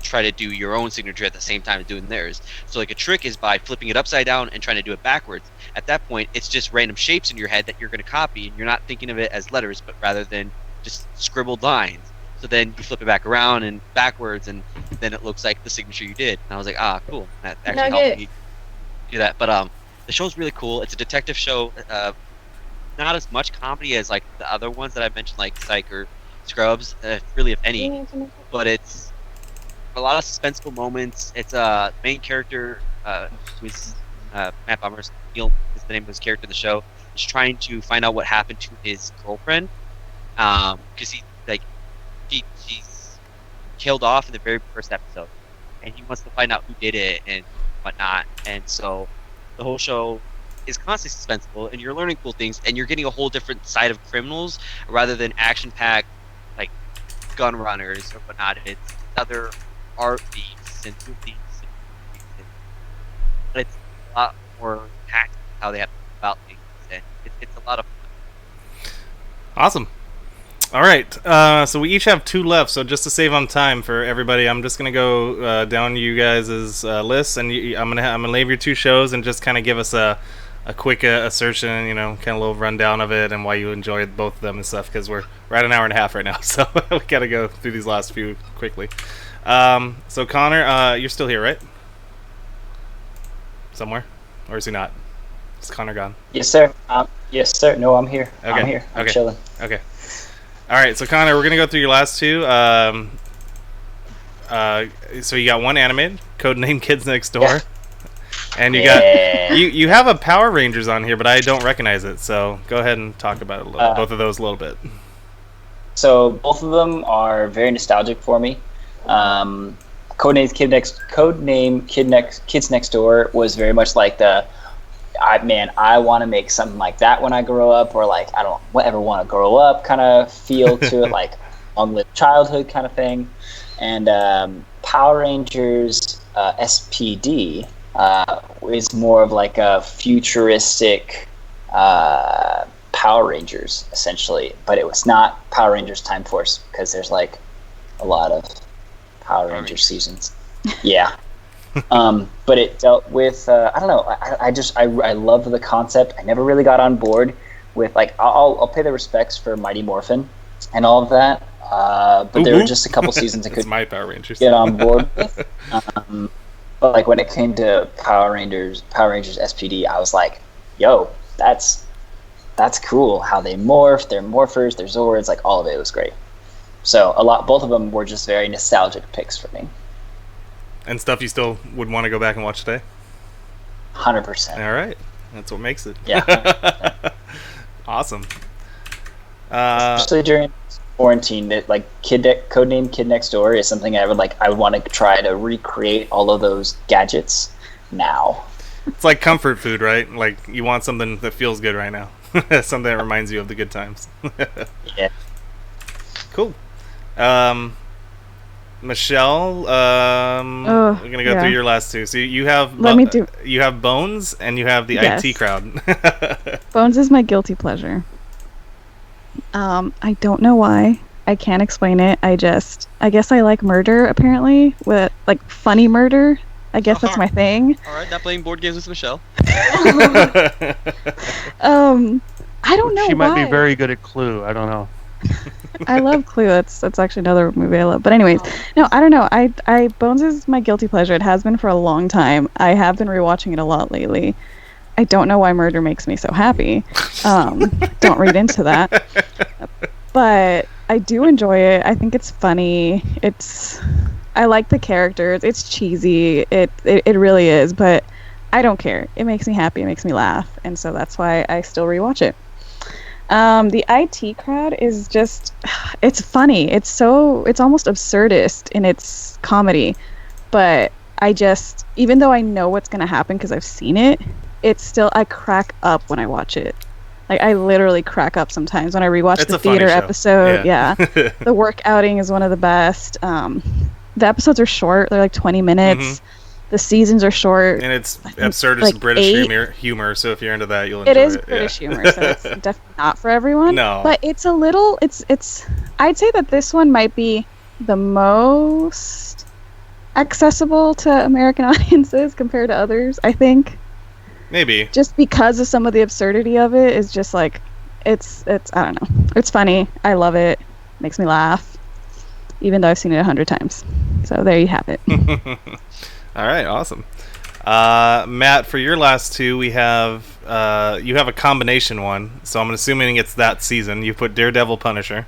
try to do your own signature at the same time as doing theirs. So, like, a trick is by flipping it upside down and trying to do it backwards. At that point, it's just random shapes in your head that you're going to copy, and you're not thinking of it as letters, but rather than just scribbled lines. So then you flip it back around and backwards, and then it looks like the signature you did. And I was like, cool. That actually helped me do that. But the show's really cool. It's a detective show. Not as much comedy as, like, the other ones that I mentioned, like Psych or Scrubs, really, if any. But it's a lot of suspenseful moments. It's a main character, who's Matt Bomer's Neil is the name of his character in the show. Is trying to find out what happened to his girlfriend, because she's killed off in the very first episode, and he wants to find out who did it and whatnot. And so the whole show is constantly suspenseful, and you're learning cool things, and you're getting a whole different side of criminals rather than action-packed, like, gun runners or whatnot. It's other art thieves and food thieves. But it's a lot more tactical how they have to think about things, and it's a lot of fun. Awesome. All right. So we each have 2 left. So just to save on time for everybody, I'm just gonna go down you guys' lists, and I'm gonna leave your 2 shows and just kind of give us a quick assertion, kind of a little rundown of it and why you enjoyed both of them and stuff. Because we're at an hour and a half right now, so we gotta go through these last few quickly. So Connor, you're still here, right? Somewhere, or is he not? Is Connor gone? Yes, sir. Yes, sir. No, I'm here. Okay. I'm here. I'm chilling. Okay. All right, so Connor, we're gonna go through your last 2. So you got one animated, Codename Kids Next Door, and you got you have a Power Rangers on here, but I don't recognize it. So go ahead and talk about it both of those a little bit. So both of them are very nostalgic for me. Codename Kids Next Door was very much like I want to make something like that when I grow up, or like I don't ever want to grow up kind of feel to it, like long-lived childhood kind of thing. And Power Rangers SPD is more of like a futuristic Power Rangers essentially, but it was not Power Rangers Time Force because there's like a lot of Power Rangers seasons. Yeah. But it dealt with I don't know. I love the concept. I never really got on board with like I'll pay the respects for Mighty Morphin and all of that. But there were just a couple seasons I could my Power Rangers. get on board with. But like when it came to Power Rangers SPD, I was like, yo, that's cool. How they morph, their morphers, their Zords, like all of it was great. So both of them were just very nostalgic picks for me. And stuff you still would want to go back and watch today? 100%. All right. That's what makes it. Yeah. 100%. Awesome. Especially during quarantine, that like Codename Kid Next Door is something I would want to try to recreate all of those gadgets now. It's like comfort food, right? Like you want something that feels good right now. Something that reminds you of the good times. Yeah. Cool. Michelle, Oh, we're gonna go yeah. through your last two. So you have you have Bones and you have the Yes. IT Crowd. Bones is my guilty pleasure. I don't know why. I can't explain it. I guess I like murder, apparently. With like funny murder. I guess that's my thing. All right, not playing board games with Michelle. I don't know She why. might be very good at Clue. I don't know. I love Clue. That's actually another movie I love. But anyways, no, I don't know. I Bones is my guilty pleasure. It has been for a long time. I have been rewatching it a lot lately. I don't know why murder makes me so happy. Don't read into that. But I do enjoy it. I think it's funny. I like the characters. It's cheesy. It really is. But I don't care. It makes me happy. It makes me laugh. And so that's why I still rewatch it. The IT Crowd is just, it's funny. It's almost absurdist in its comedy. But even though I know what's going to happen because I've seen it, I crack up when I watch it. Like, I literally crack up sometimes when I rewatch the theater episode. Yeah. The work outing is one of the best. The episodes are short. They're like 20 minutes. Mm-hmm. The seasons are short. And it's absurdist like British humor, so if you're into that, you'll enjoy it. It is British humor, so it's definitely not for everyone. No. But it's a little, I'd say that this one might be the most accessible to American audiences compared to others, I think. Maybe. Just because of some of the absurdity of it is just like, it's I don't know. It's funny. I love it. Makes me laugh. Even though I've seen it 100 times. So there you have it. All right, awesome. Matt, for your last two, we have you have a combination one, so I'm assuming it's that season. You put Daredevil, Punisher.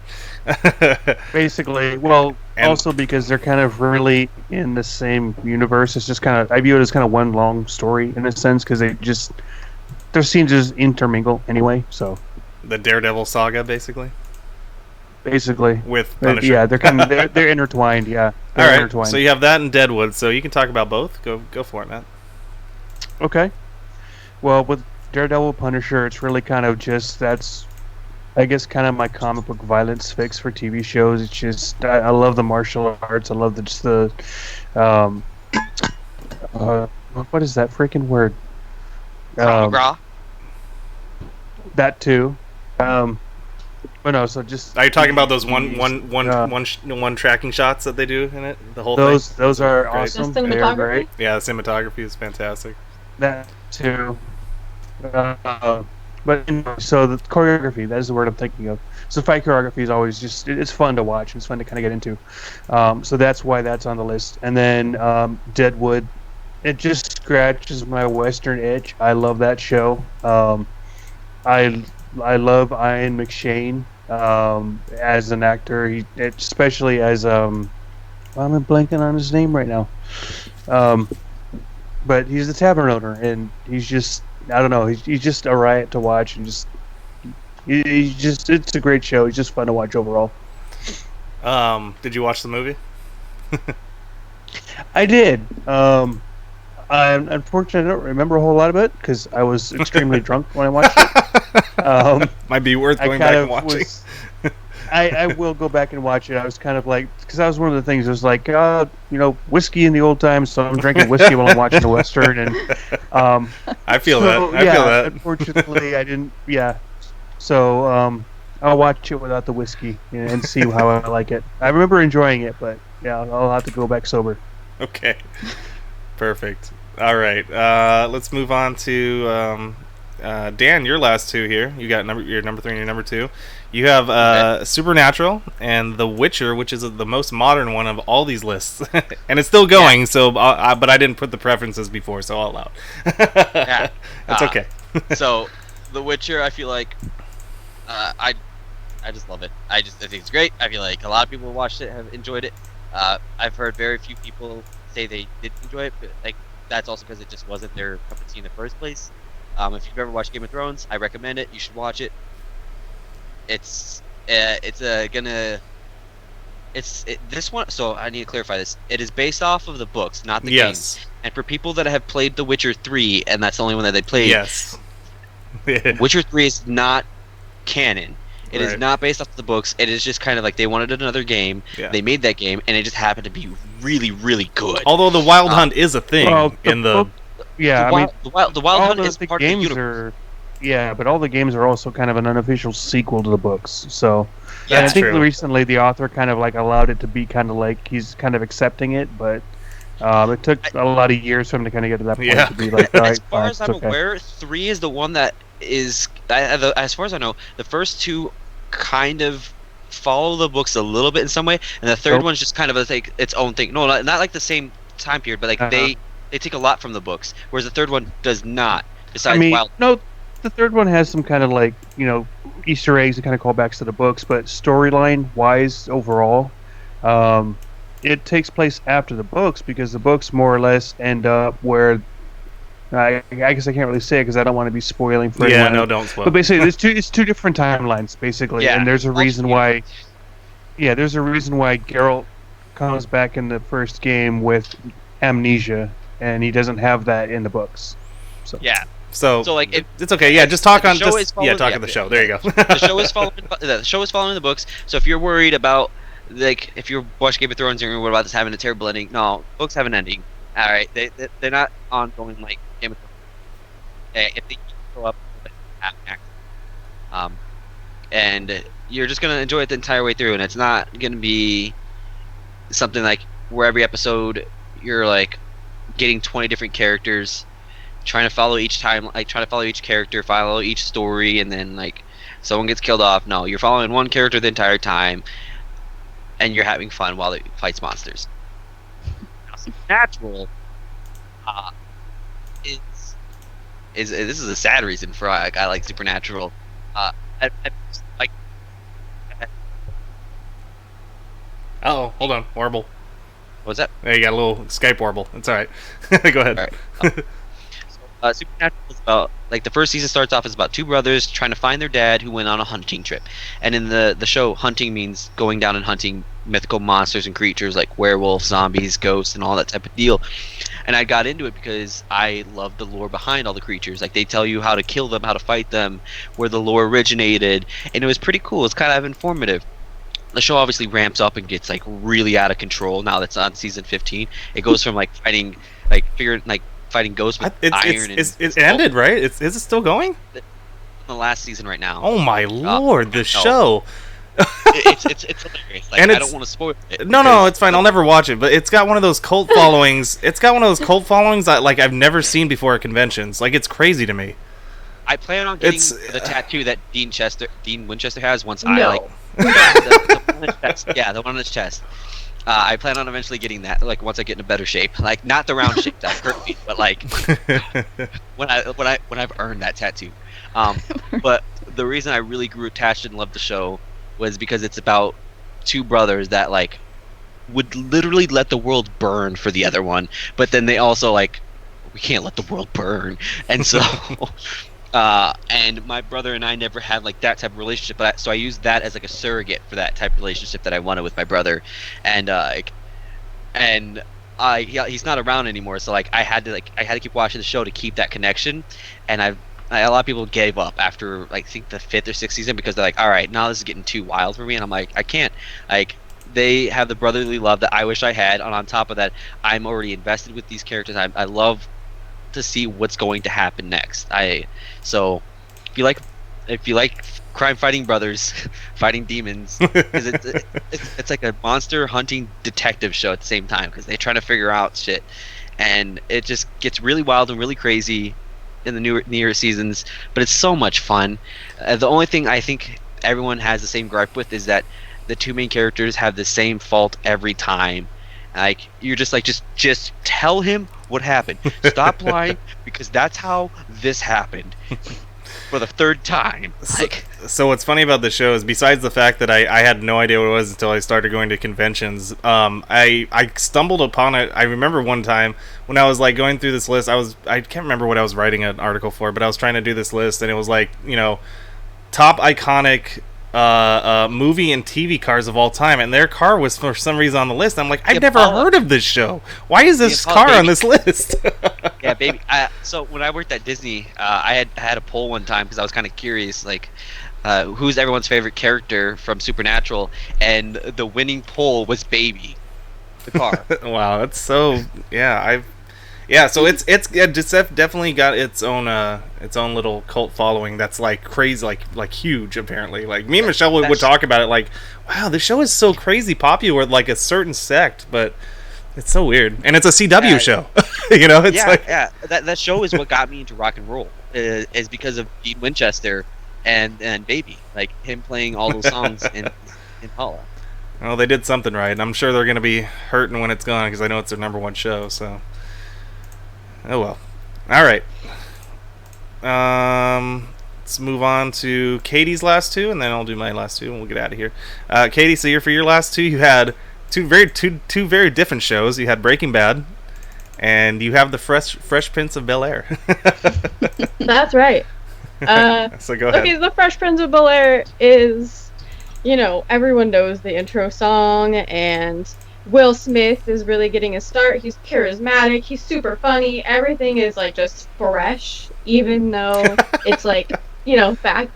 Basically, also because they're kind of really in the same universe. It's just kind of, I view it as kind of one long story in a sense because their scenes just intermingle anyway. So the Daredevil saga, basically. With Punisher. Yeah, they're intertwined. Yeah. All right. Intertwined. So you have that and Deadwood. So you can talk about both. Go for it, Matt. Okay. Well, with Daredevil, Punisher, it's really kind of just that's, I guess, kind of my comic book violence fix for TV shows. It's just I love the martial arts. I love what is that freaking word? McGraw. That too. But no, so just are you talking about those one tracking shots that they do in it? The whole thing. Those are awesome. The cinematography? Great. Yeah, the cinematography is fantastic. That too. But so the choreography, that is the word I'm thinking of. So fight choreography is always just, it's fun to watch. It's fun to kind of get into. So that's why that's on the list. And then Deadwood, it just scratches my Western itch. I love that show. I love Ian McShane as an actor. Especially as I'm blanking on his name right now. But he's the tavern owner, and he's just, I don't know, he's just a riot to watch, and it's a great show. He's just fun to watch overall. Did you watch the movie? I did. Unfortunately, I don't remember a whole lot of it because I was extremely drunk when I watched it. Might be worth going back and watching. I will go back and watch it. I was kind of like, because that was one of the things. It was like, whiskey in the old times, so I'm drinking whiskey while I'm watching the Western. And I feel that. I feel that. Unfortunately, I didn't. Yeah. So I'll watch it without the whiskey and see how I like it. I remember enjoying it, but yeah, I'll have to go back sober. Okay. Perfect. All right. Let's move on to Dan. Your last two here. You got your number 3 and your number 2. You have Supernatural and The Witcher, which is the most modern one of all these lists, and it's still going. Yeah. So, but I didn't put the preferences before, so I'll allow. Yeah, that's okay. So, The Witcher, I feel like I just love it. I think it's great. I feel like a lot of people who watched it have enjoyed it. I've heard very few people say they didn't enjoy it, but like that's also because it just wasn't their cup of tea in the first place. If you've ever watched Game of Thrones, I recommend it. You should watch it. It's gonna this one. So I need to clarify this. It is based off of the books, not the Yes. games. And for people that have played The Witcher 3, and that's the only one that they played, Yes. Witcher 3 is not canon. It is Right. not based off the books. It is just kind of like they wanted another game. Yeah. They made that game, and it just happened to be really, really good. Although the Wild Hunt is a thing in the. book, yeah, the Wild all Hunt is the part of the games universe. are. Yeah, but all the games are also kind of an unofficial sequel to the books. So Yeah, and I that's think true. recently the author kind of like allowed it to be kind of like he's kind of accepting it, but it took a lot of years for him to kind of get to that point Yeah. to be like, all right, As far fine, as it's I'm okay. aware, 3 is the one that is. As far as I know, the first 2 kind of follow the books a little bit in some way, and the third Nope. one's just kind of like its own thing. No, not like the same time period, but like Uh-huh. they take a lot from the books, whereas the third one does not. I Besides mean, Wild, no, the third one has some kind of like Easter eggs and kind of callbacks to the books, but storyline wise overall, it takes place after the books because the books more or less end up where. I guess I can't really say it because I don't want to be spoiling for Yeah, anyone. no, don't spoil. But basically, it's two different timelines, basically, Yeah. and there's a reason why. Yeah, there's a reason why Geralt comes back in the first game with amnesia, and he doesn't have that in the books. So yeah. So So like it's okay. Yeah, just talk the on. show Just, is following- yeah, talk yeah, on the yeah. show. There you go. The show is following the books. So if you're worried about like if you're watching Game of Thrones and you're worried about this having a terrible ending, no, books have an ending. All right, they're not ongoing like Game of Thrones. If they go up, and you're just gonna enjoy it the entire way through, and it's not gonna be something like where every episode you're like getting 20 different characters, trying to follow each time, like trying to follow each character, follow each story, and then like someone gets killed off. No, you're following one character the entire time, and you're having fun while it fights monsters. Now, Supernatural is this is a sad reason for why I like Supernatural. Like Oh, hold on, warble. what's that? There you got a little Skype warble. It's all right. Go ahead. All right. Supernatural is about like the first season starts off as about two brothers trying to find their dad who went on a hunting trip, and in the show, hunting means going down and hunting mythical monsters and creatures like werewolves, zombies, ghosts, and all that type of deal. And I got into it because I love the lore behind all the creatures. Like they tell you how to kill them, how to fight them, where the lore originated, and it was pretty cool. It's kind of informative. The show obviously ramps up and gets like really out of control now that's on season 15. It goes from like fighting fighting ghosts with iron It ended, right? Is it still going? the last season right now. Oh my lord, the no. show. It's hilarious. Like And I it's- don't want to spoil it. No, because it's fine. I'll never watch it, but it's got one of those cult followings. It's got one of those cult followings that like I've never seen before at conventions. Like it's crazy to me. I plan on getting It's- the tattoo that Dean Winchester has once No. I like the one on his chest. Yeah, the one on his chest. I plan on eventually getting that, like once I get in a better shape. Like not the round shape that hurt me, but like when I've earned that tattoo. But the reason I really grew attached and loved the show was because it's about two brothers that like would literally let the world burn for the other one, but then they also like we can't let the world burn, and so. And my brother and I never had like that type of relationship, but so I used that as like a surrogate for that type of relationship that I wanted with my brother, and he's not around anymore, so like I had to keep watching the show to keep that connection, and a lot of people gave up after like I think the 5th or 6th season because they're like, all right, now this is getting too wild for me, and I'm like, I can't, like they have the brotherly love that I wish I had, and on top of that, I'm already invested with these characters. I love to see what's going to happen next. So if you like crime fighting brothers fighting demons, 'cause it's like a monster hunting detective show at the same time because they're trying to figure out shit, and it just gets really wild and really crazy in the newer seasons, but it's so much fun. The only thing I think everyone has the same gripe with is that the two main characters have the same fault every time. Like you're just like just tell him what happened. Stop lying because that's how this happened for the 3rd time. Like So what's funny about the show is besides the fact that I had no idea what it was until I started going to conventions, I stumbled upon it. I remember one time when I was like going through this list, I can't remember what I was writing an article for, but I was trying to do this list and it was like, top iconic movie and TV cars of all time, and their car was for some reason on the list. I'm like, I've Yeah, never Paul. heard of this show. Why is this Yeah, Paul, car baby. on this list? Yeah, baby. So when I worked at Disney, I had a poll one time because I was kind of curious, like, who's everyone's favorite character from Supernatural, and the winning poll was Baby, the car. Wow, that's so. So it's definitely got its own little cult following that's like crazy, like huge apparently. Like me and Michelle would talk about it, like, wow, this show is so crazy popular with like a certain sect, but it's so weird, and it's a CW show. You know, it's that show is what got me into rock and roll. Is because of Dean Winchester and Baby, like him playing all those songs in Hala. Well, they did something right. I'm sure they're gonna be hurting when it's gone because I know it's their #1 show. So, oh well. All right. Let's move on to Katie's last two, and then I'll do my last two, and we'll get out of here. Katie, so for your last two, you had two very different shows. You had Breaking Bad, and you have the Fresh Prince of Bel-Air. That's right. So go ahead. Okay, the Fresh Prince of Bel-Air is, everyone knows the intro song, and Will Smith is really getting his start. He's charismatic, he's super funny, everything is like just fresh, even though it's like, back,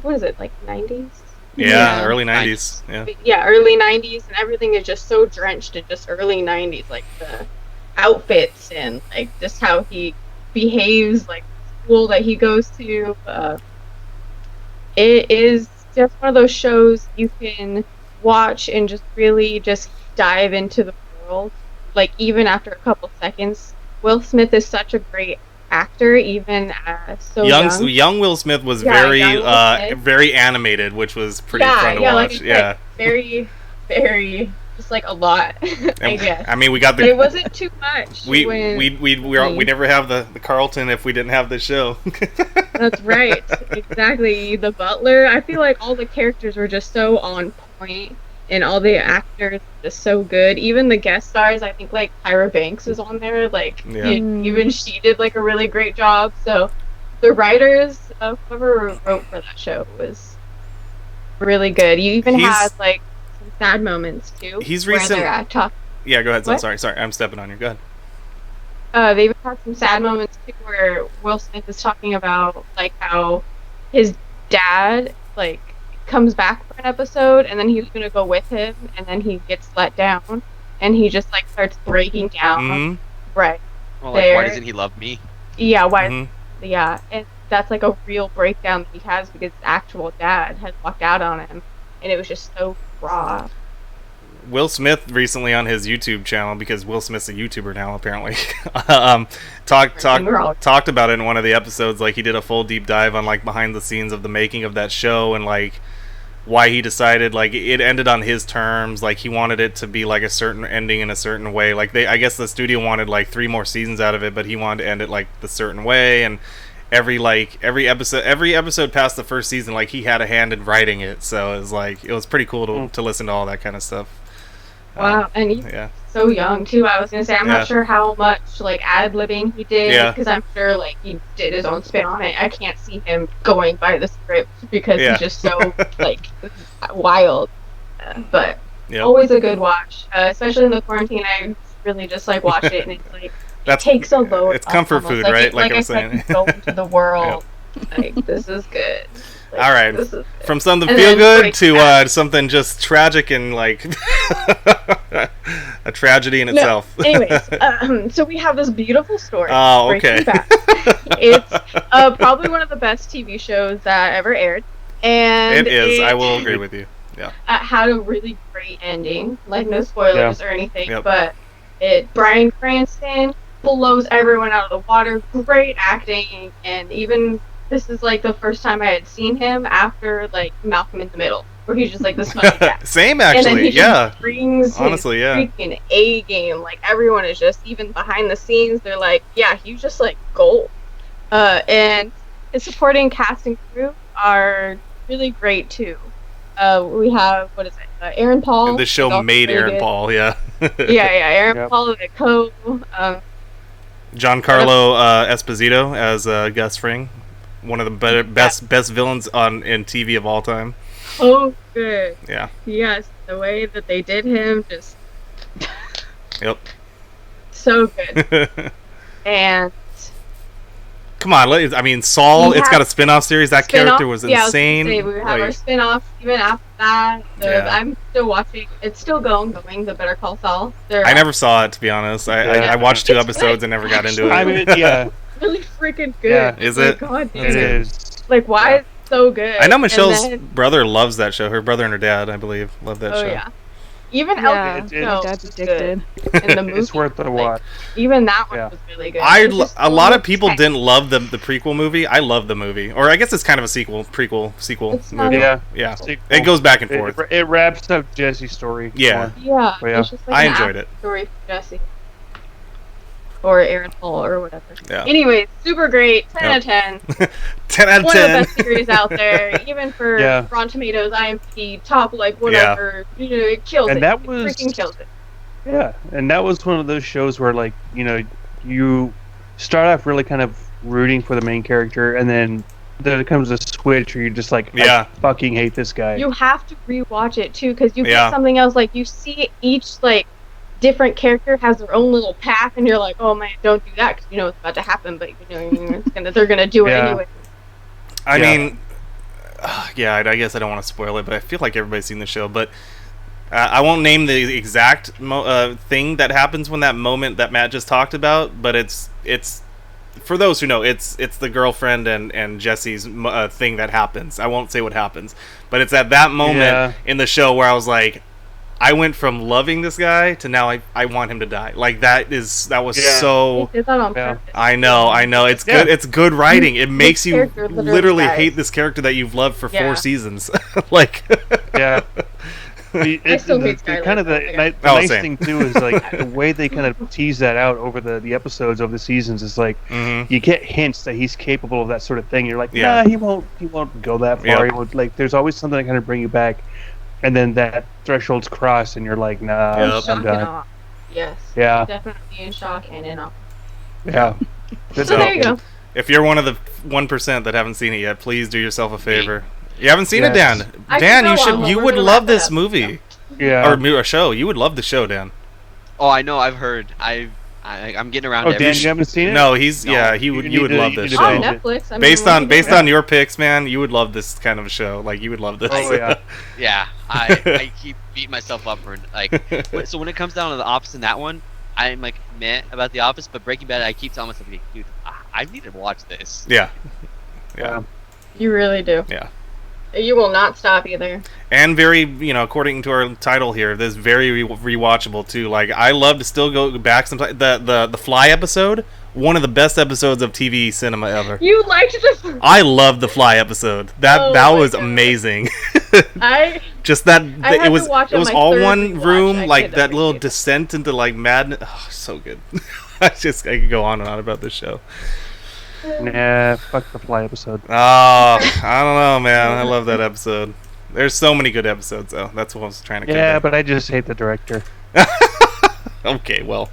what is it, like 90s? Yeah, early 90s. Yeah, early 90s, and everything is just so drenched in just early 90s, like the outfits and like just how he behaves, like school that he goes to. It is just one of those shows you can watch and just really just dive into the world. Like even after a couple seconds, Will Smith is such a great actor, even so young. Young Will Smith was very animated, which was pretty fun to watch. Like, very, very, just like a lot. I guess. I mean, we got but it wasn't too much. We never have the Carlton if we didn't have this show. That's right, exactly. The butler. I feel like all the characters were just so on point, and all the actors were just so good. Even the guest stars, I think like Tyra Banks is on there. Like even she did like a really great job. So the writers, whoever wrote for that show, was really good. You even had like some sad moments too. He's recent. Yeah, go ahead. What? Sorry, I'm stepping on you. Go ahead. They've had some sad moments too, where Will Smith is talking about like how his dad like comes back for an episode, and then he's gonna go with him, and then he gets let down, and he just like starts breaking down. Mm-hmm. Right. Well, like, why doesn't he love me? Yeah. Why? Mm-hmm. Yeah, and that's like a real breakdown that he has because his actual dad had walked out on him, and it was just so raw. Will Smith recently on his YouTube channel, because Will Smith's a YouTuber now apparently, talked about it in one of the episodes. Like he did a full deep dive on like behind the scenes of the making of that show, and like why he decided like it ended on his terms. Like he wanted it to be like a certain ending in a certain way. Like I guess the studio wanted like 3 more seasons out of it, but he wanted to end it like the certain way. And every episode past the first season, like he had a hand in writing it. So it was pretty cool to listen to all that kind of stuff. Wow, and he's so young too. I was gonna say I'm not sure how much like ad-libbing he did, because I'm sure like he did his own spin on it. I can't see him going by the script because he's just so like wild. But always a good watch, especially in the quarantine. I really just like watch it, and it's like it takes a load. It's comfort food, right? Like I was saying, go into the world. Like this is good. Like, all right, from something feel good to something just tragic and like a tragedy in itself. Anyways, so we have this beautiful story. Oh, okay. It's probably one of the best TV shows that ever aired, and it is. I will agree with you. Yeah, had a really great ending. Like no spoilers or anything, but Bryan Cranston blows everyone out of the water. Great acting, and even. This is like the first time I had seen him after like Malcolm in the Middle, where he's just like this funny guy. Same actually, and then he just brings honestly, his freaking A game. Like everyone is just even behind the scenes. They're like, he's just like gold. And his supporting cast and crew are really great too. We have Aaron Paul. And this show made really Aaron good. Paul, Aaron Paul, the co. Giancarlo Esposito as Gus Fring. one of the best villains in TV of all time. Oh, good. Yeah. Yes, the way that they did him, just Yep. so good. And come on, I mean, Saul. It's got a spin-off series. That character was insane. I was gonna say, we have our spin-off even after that. I'm still watching. It's still going. The Better Call Saul. I never saw it, to be honest. I watched 2 episodes and never got into it. I mean, yeah. Really freaking good. Yeah, is it? God damn It is. Like, why is it so good? I know Michelle's brother loves that show. Her brother and her dad, I believe, love that show. Oh yeah. Even Yeah, Elvis Dad's addicted. in the movie. It's worth the watch. Even that one was really good. A lot of people didn't love the prequel movie. I love the movie, or I guess it's kind of a prequel movie. Yeah. Sequel. It goes back and forth. It wraps up Jesse's story. Yeah. Yeah. Yeah. It's just like I an enjoyed it. story for Jesse. Or Aaron Paul or whatever. Yeah. Anyways, super great. 10 out of 10. 10 out of 10. One of the best series out there. Even for Rotten Tomatoes, IMDb, top, like, whatever. You know, it kills And it. that It was- freaking kills it. Yeah, and that was one of those shows where, like, you start off really kind of rooting for the main character, and then there comes a switch where you're just like, I fucking hate this guy. You have to rewatch it, too, because you Yeah. get something else. Like, you see each, like, different character has their own little path, and you're like, oh, man, don't do that, because you know it's about to happen, but, they're going to do it anyway. I mean, I guess I don't want to spoil it, but I feel like everybody's seen the show, but I won't name the exact thing that happens when that moment that Matt just talked about, but it's for those who know, it's the girlfriend and Jesse's thing that happens. I won't say what happens, but it's at that moment in the show where I was like, I went from loving this guy to now I want him to die. Like that was so. They did that on purpose. I know. It's good. It's good writing. It makes you character literally dies. hate this character that you've loved for 4 Yeah. seasons. Like. Yeah. I still hate Skylar. Kind of the nice thing too is like the way they kind of tease that out over the episodes over the seasons is like you get hints that he's capable of that sort of thing. You're like, nah, he won't go that far. He won't, like, there's always something that kind of bring you back, and then that threshold's crossed, and you're like, nah, Shock I'm and done. awe. Yes. Yeah. Definitely in shock and in awe. Yeah. So there you go. If you're one of the 1% that haven't seen it yet, please do yourself a favor. You haven't seen it, Dan? I Dan, should go you on. would We're love gonna wrap this it up. movie. Yeah. Or a show. You would love the show, Dan. Oh, I know. I've heard. I'm getting around. Oh, every Dan, you haven't seen it? No, No. you would love this show. On Netflix. I mean, Based what on do you do? on your picks, man, you would love this kind of a show. Like you would love this. Oh yeah. Yeah, I keep beating myself up for like. So when it comes down to The Office and that one, I'm like meh about The Office, but Breaking Bad, I keep telling myself, dude, I need to watch this. Yeah. You really do. Yeah. You will not stop either. And very, according to our title here, this very rewatchable too. Like I love to still go back sometimes. The Fly episode, one of the best episodes of TV cinema ever. You liked the. I loved the Fly episode. That was amazing. Just that it was all one room, like that little descent into like madness. Oh, so good. I could go on and on about this show. Nah, fuck the Fly episode. Oh, I don't know, man. I love that episode. There's so many good episodes, though. That's what I was trying to. Yeah, but I just hate the director. Okay, well.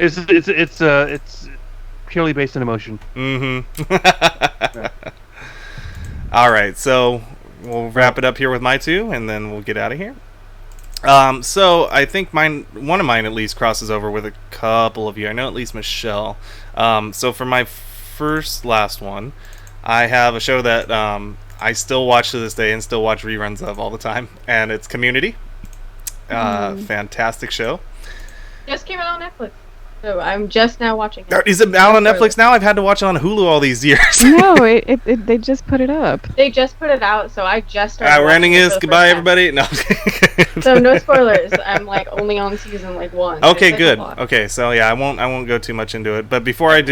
It's purely based on emotion. Mm-hmm. All right, so we'll wrap it up here with my 2, and then we'll get out of here. So I think one of mine at least crosses over with a couple of you. I know at least Michelle. So for my last one, I have a show that I still watch to this day and still watch reruns of all the time, and it's Community. Fantastic show. Just came out on Netflix, so I'm just now watching it. Is it out on Netflix now? I've had to watch it on Hulu all these years. No, they just put it up. They just put it out, so I just started. We're ending watching it this. for the Goodbye, first time. everybody. No. So no spoilers. I'm like only on season 1. Okay, It's good. a lot. Okay, so yeah, I won't go too much into it. But before I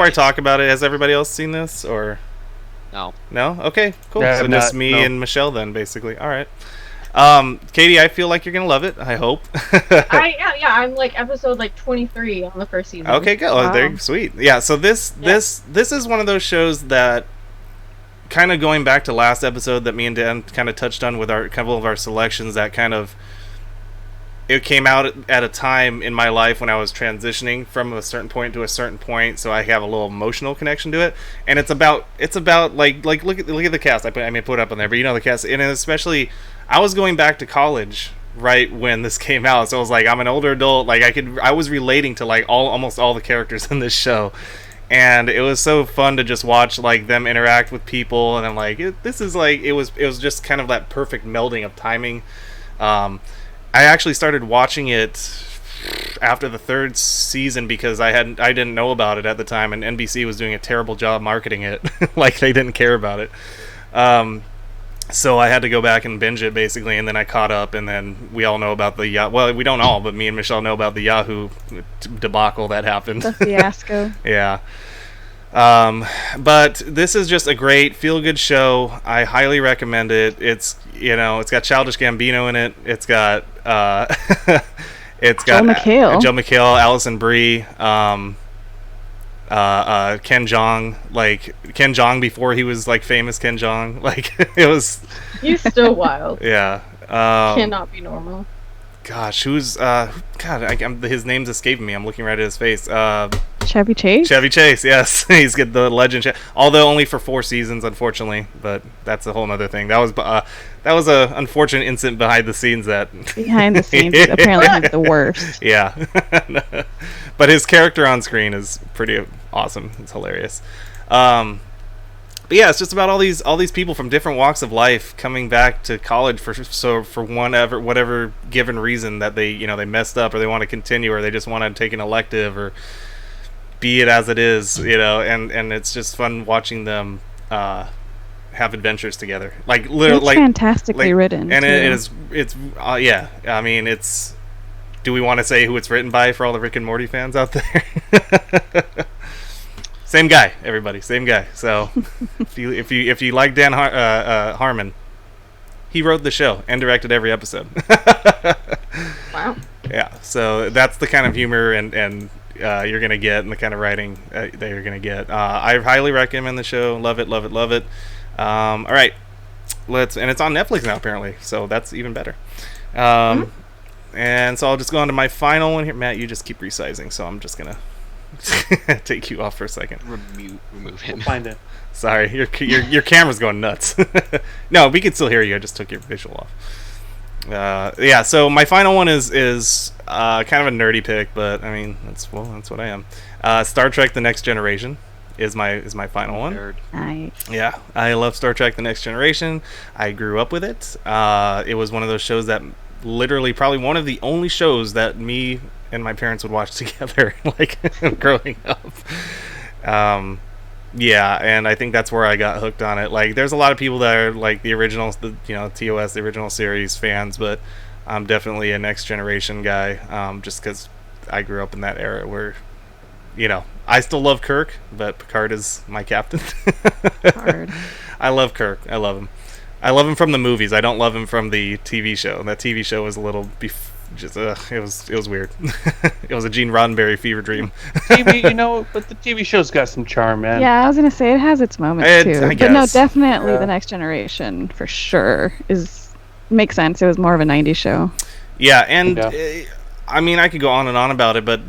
talk about it, has everybody else seen this or? No. No? Okay, cool. Yeah, So just me and Michelle then, basically. All right. Katie, I feel like you're gonna love it. I hope. I'm like episode 23 on the first season. Okay, good. Wow. Oh, there, sweet. Yeah. So this is one of those shows that, kind of going back to last episode that me and Dan kind of touched on with our couple of our selections, that kind of it came out at a time in my life when I was transitioning from a certain point to a certain point, so I have a little emotional connection to it. And it's about like look at the cast. I may put it up on there, but you know the cast, and especially I was going back to college right when this came out, so I was like, I'm an older adult, like I was relating to like almost all the characters in this show. And it was so fun to just watch like them interact with people, and I'm like, this is like it was just kind of that perfect melding of timing. I actually started watching it after the third season because I didn't know about it at the time, and NBC was doing a terrible job marketing it, like they didn't care about it. So I had to go back and binge it basically, and then I caught up, and then we all know about the well, we don't all, but me and Michelle know about the Yahoo debacle that happened. The fiasco. Yeah. But this is just a great feel-good show. I highly recommend it. It's it's got Childish Gambino in it. It's got Joel McHale, Allison Brie, Ken Jeong, like Ken Jeong before he was like famous Ken Jeong. Like it was. He's still wild. Yeah. Cannot be normal. Gosh, who's his name's escaping me. I'm looking right at his face. Chevy Chase. Chevy Chase, yes, he's got the legend. Although only for 4 seasons, unfortunately. But that's a whole other thing. That was a unfortunate incident behind the scenes. Behind the scenes, apparently he's the worst. Yeah, but his character on screen is pretty awesome. It's hilarious. But yeah, it's just about all these people from different walks of life coming back to college for whatever given reason that they messed up, or they want to continue, or they just want to take an elective, or be it as it is, and it's just fun watching them have adventures together. Like literally, it's fantastically written, and too. it's yeah. I mean, it's. Do we want to say who it's written by for all the Rick and Morty fans out there? Same guy, everybody. Same guy. So, if you like Dan Harmon, he wrote the show and directed every episode. Wow. Yeah. So that's the kind of humor and you're gonna get, and the kind of writing that you're gonna get. I highly recommend the show. Love it. Love it. Love it. All right. And it's on Netflix now apparently, so that's even better. And so I'll just go on to my final one here. Matt, you just keep resizing, so I'm just gonna take you off for a second. Remove him. We'll find it. Sorry, your camera's going nuts. No, we can still hear you. I just took your visual off. Yeah. So my final one is kind of a nerdy pick, but I mean that's what I am. Star Trek: The Next Generation is my final one. Nerd. Nice. Yeah, I love Star Trek: The Next Generation. I grew up with it. It was one of those shows that literally probably one of the only shows that me and my parents would watch together, like growing up. Yeah, and I think that's where I got hooked on it. Like, there's a lot of people that are like the originals, TOS, the original series fans, but I'm definitely a Next Generation guy, just because I grew up in that era where, I still love Kirk, but Picard is my captain. Picard. I love Kirk. I love him. I love him from the movies. I don't love him from the TV show. That TV show was a little it was weird. It was a Gene Roddenberry fever dream. But the TV show's got some charm, man. Yeah, I was gonna say it has its moments too. I But guess. no, definitely The Next Generation for sure makes sense. It was more of a '90s show. Yeah, and Yeah. I mean, I could go on and on about it, but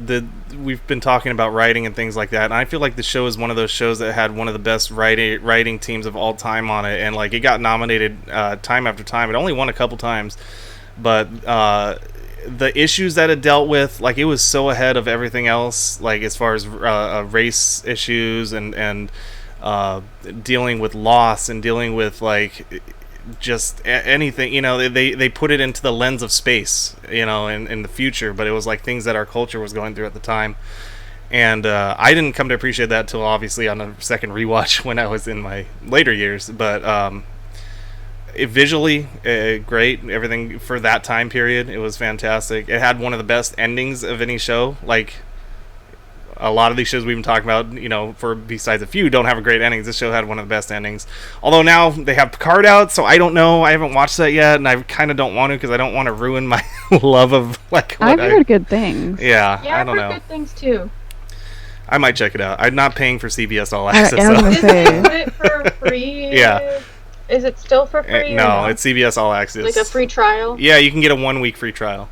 we've been talking about writing and things like that, and I feel like the show is one of those shows that had one of the best writing teams of all time on it, and like it got nominated time after time. It only won a couple times, but the issues that it dealt with, like, it was so ahead of everything else, like as far as race issues and dealing with loss and dealing with like just anything, they put it into the lens of space, in the future, but it was like things that our culture was going through at the time. And I didn't come to appreciate that till obviously on a second rewatch when I was in my later years, but visually great, everything for that time period. It was fantastic. It had one of the best endings of any show. Like, a lot of these shows we've been talking about, for besides a few, don't have a great endings. This show had one of the best endings. Although now they have Picard out, so I don't know. I haven't watched that yet, and I kind of don't want to because I don't want to ruin my love of like. I've heard good things. Yeah, Yeah, I don't I've heard know. good things too. I might check it out. I'm not paying for CBS All I Access. was gonna say. Is it for free? Yeah. Is it still for free? No, it's CBS All Access. Like a free trial? Yeah, you can get a 1 week free trial.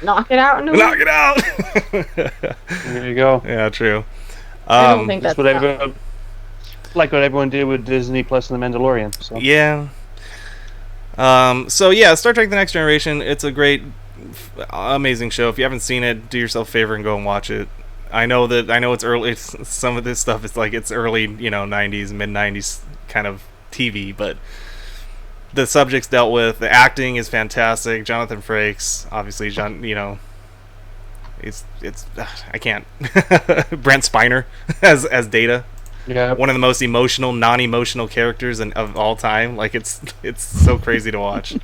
Knock it out. Knock it out. There you go. Yeah, true. I don't think that's what everyone, like what everyone did with Disney Plus and The Mandalorian. So. Yeah. So yeah, Star Trek: The Next Generation. It's a great, amazing show. If you haven't seen it, do yourself a favor and go and watch it. I know it's early. Some of this stuff is like it's early, 90s, mid 90s kind of TV, but the subjects dealt with, the acting is fantastic. Jonathan Frakes, obviously, it's I can't. Brent Spiner as Data. Yeah. One of the most emotional, non-emotional characters of all time. Like it's so crazy to watch.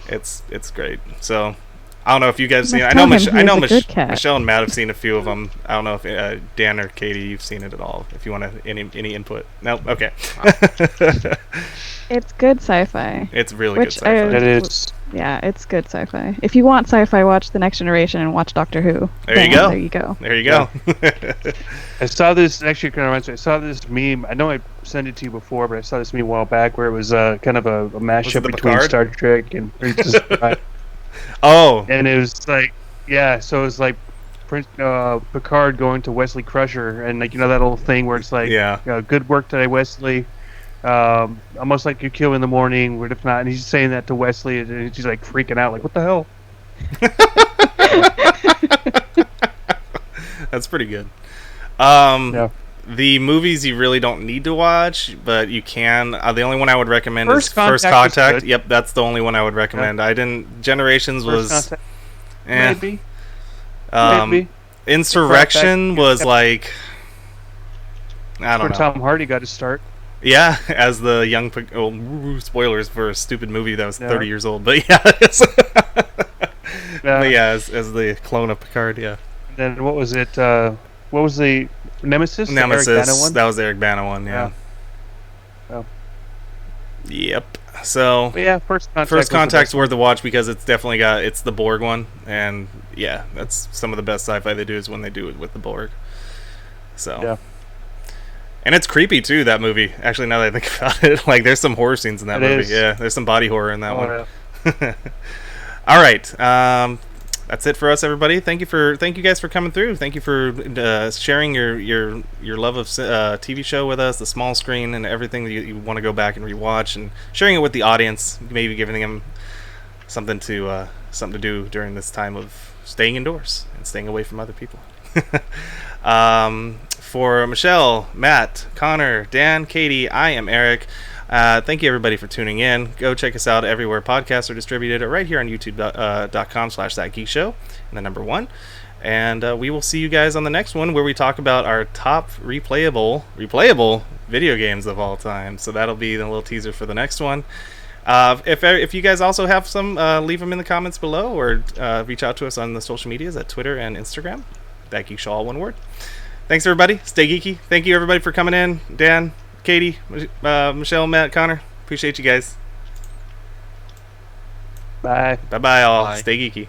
It's great. So I don't know if you guys have seen it. I know Michelle and Matt have seen a few of them. I don't know if Dan or Katie, you've seen it at all. If you want any input. No, okay. It's good sci-fi. It's really good sci-fi. It is. Yeah, it's good sci-fi. If you want sci-fi, watch The Next Generation and watch Doctor Who. There you go. There you go. There you go. I saw this, actually, kind of reminds me, I saw this meme. I know I sent it to you before, but I saw this meme a while back where it was kind of a mashup between Picard? Star Trek and Princess Bride. Oh. And it was like, yeah, so it was like Picard going to Wesley Crusher, and like, that whole thing where it's like, good work today, Wesley. Almost like you kill in the morning, but if not, and he's saying that to Wesley, and she's like freaking out, like, what the hell? That's pretty good. Yeah. The movies you really don't need to watch, but you can. The only one I would recommend is First First Contact. Contact. Yep, that's the only one I would recommend. I didn't. Generations First was. Contact. Eh. Maybe. Insurrection was like. I don't Where know. Tom Hardy got his start. Yeah, as the young. Spoilers for a stupid movie that was 30 years old, but yeah. But yeah, as the clone of Picard, yeah. And then what was it? What was the Nemesis? The Nemesis. Eric Bana one? That was the Eric Bana one, yeah. Oh. Yep. So. But yeah, First Contact. First Contact's worth a watch because it's definitely it's the Borg one, and yeah, that's some of the best sci-fi they do is when they do it with the Borg. So. Yeah. And it's creepy too, that movie. Actually, now that I think about it, like there's some horror scenes in that movie. Is. Yeah, there's some body horror in that one. Yeah. All right. That's it for us, everybody. Thank you guys for coming through. Thank you for sharing your love of TV show with us, the small screen, and everything that you want to go back and rewatch, and sharing it with the audience. Maybe giving them something to do during this time of staying indoors and staying away from other people. For Michelle, Matt, Connor, Dan, Katie, I am Eric. Thank you, everybody, for tuning in. Go check us out everywhere podcasts are distributed, or right here on youtube.com/thatgeekshow, and the number 1. And we will see you guys on the next one, where we talk about our top replayable video games of all time. So that'll be the little teaser for the next one. If you guys also have some, leave them in the comments below, or reach out to us on the social medias at Twitter and Instagram. That Geek Show, all one word. Thanks, everybody. Stay geeky. Thank you, everybody, for coming in. Dan, Katie, Michelle, Matt, Connor. Appreciate you guys. Bye. Bye-bye, all. Bye. Stay geeky.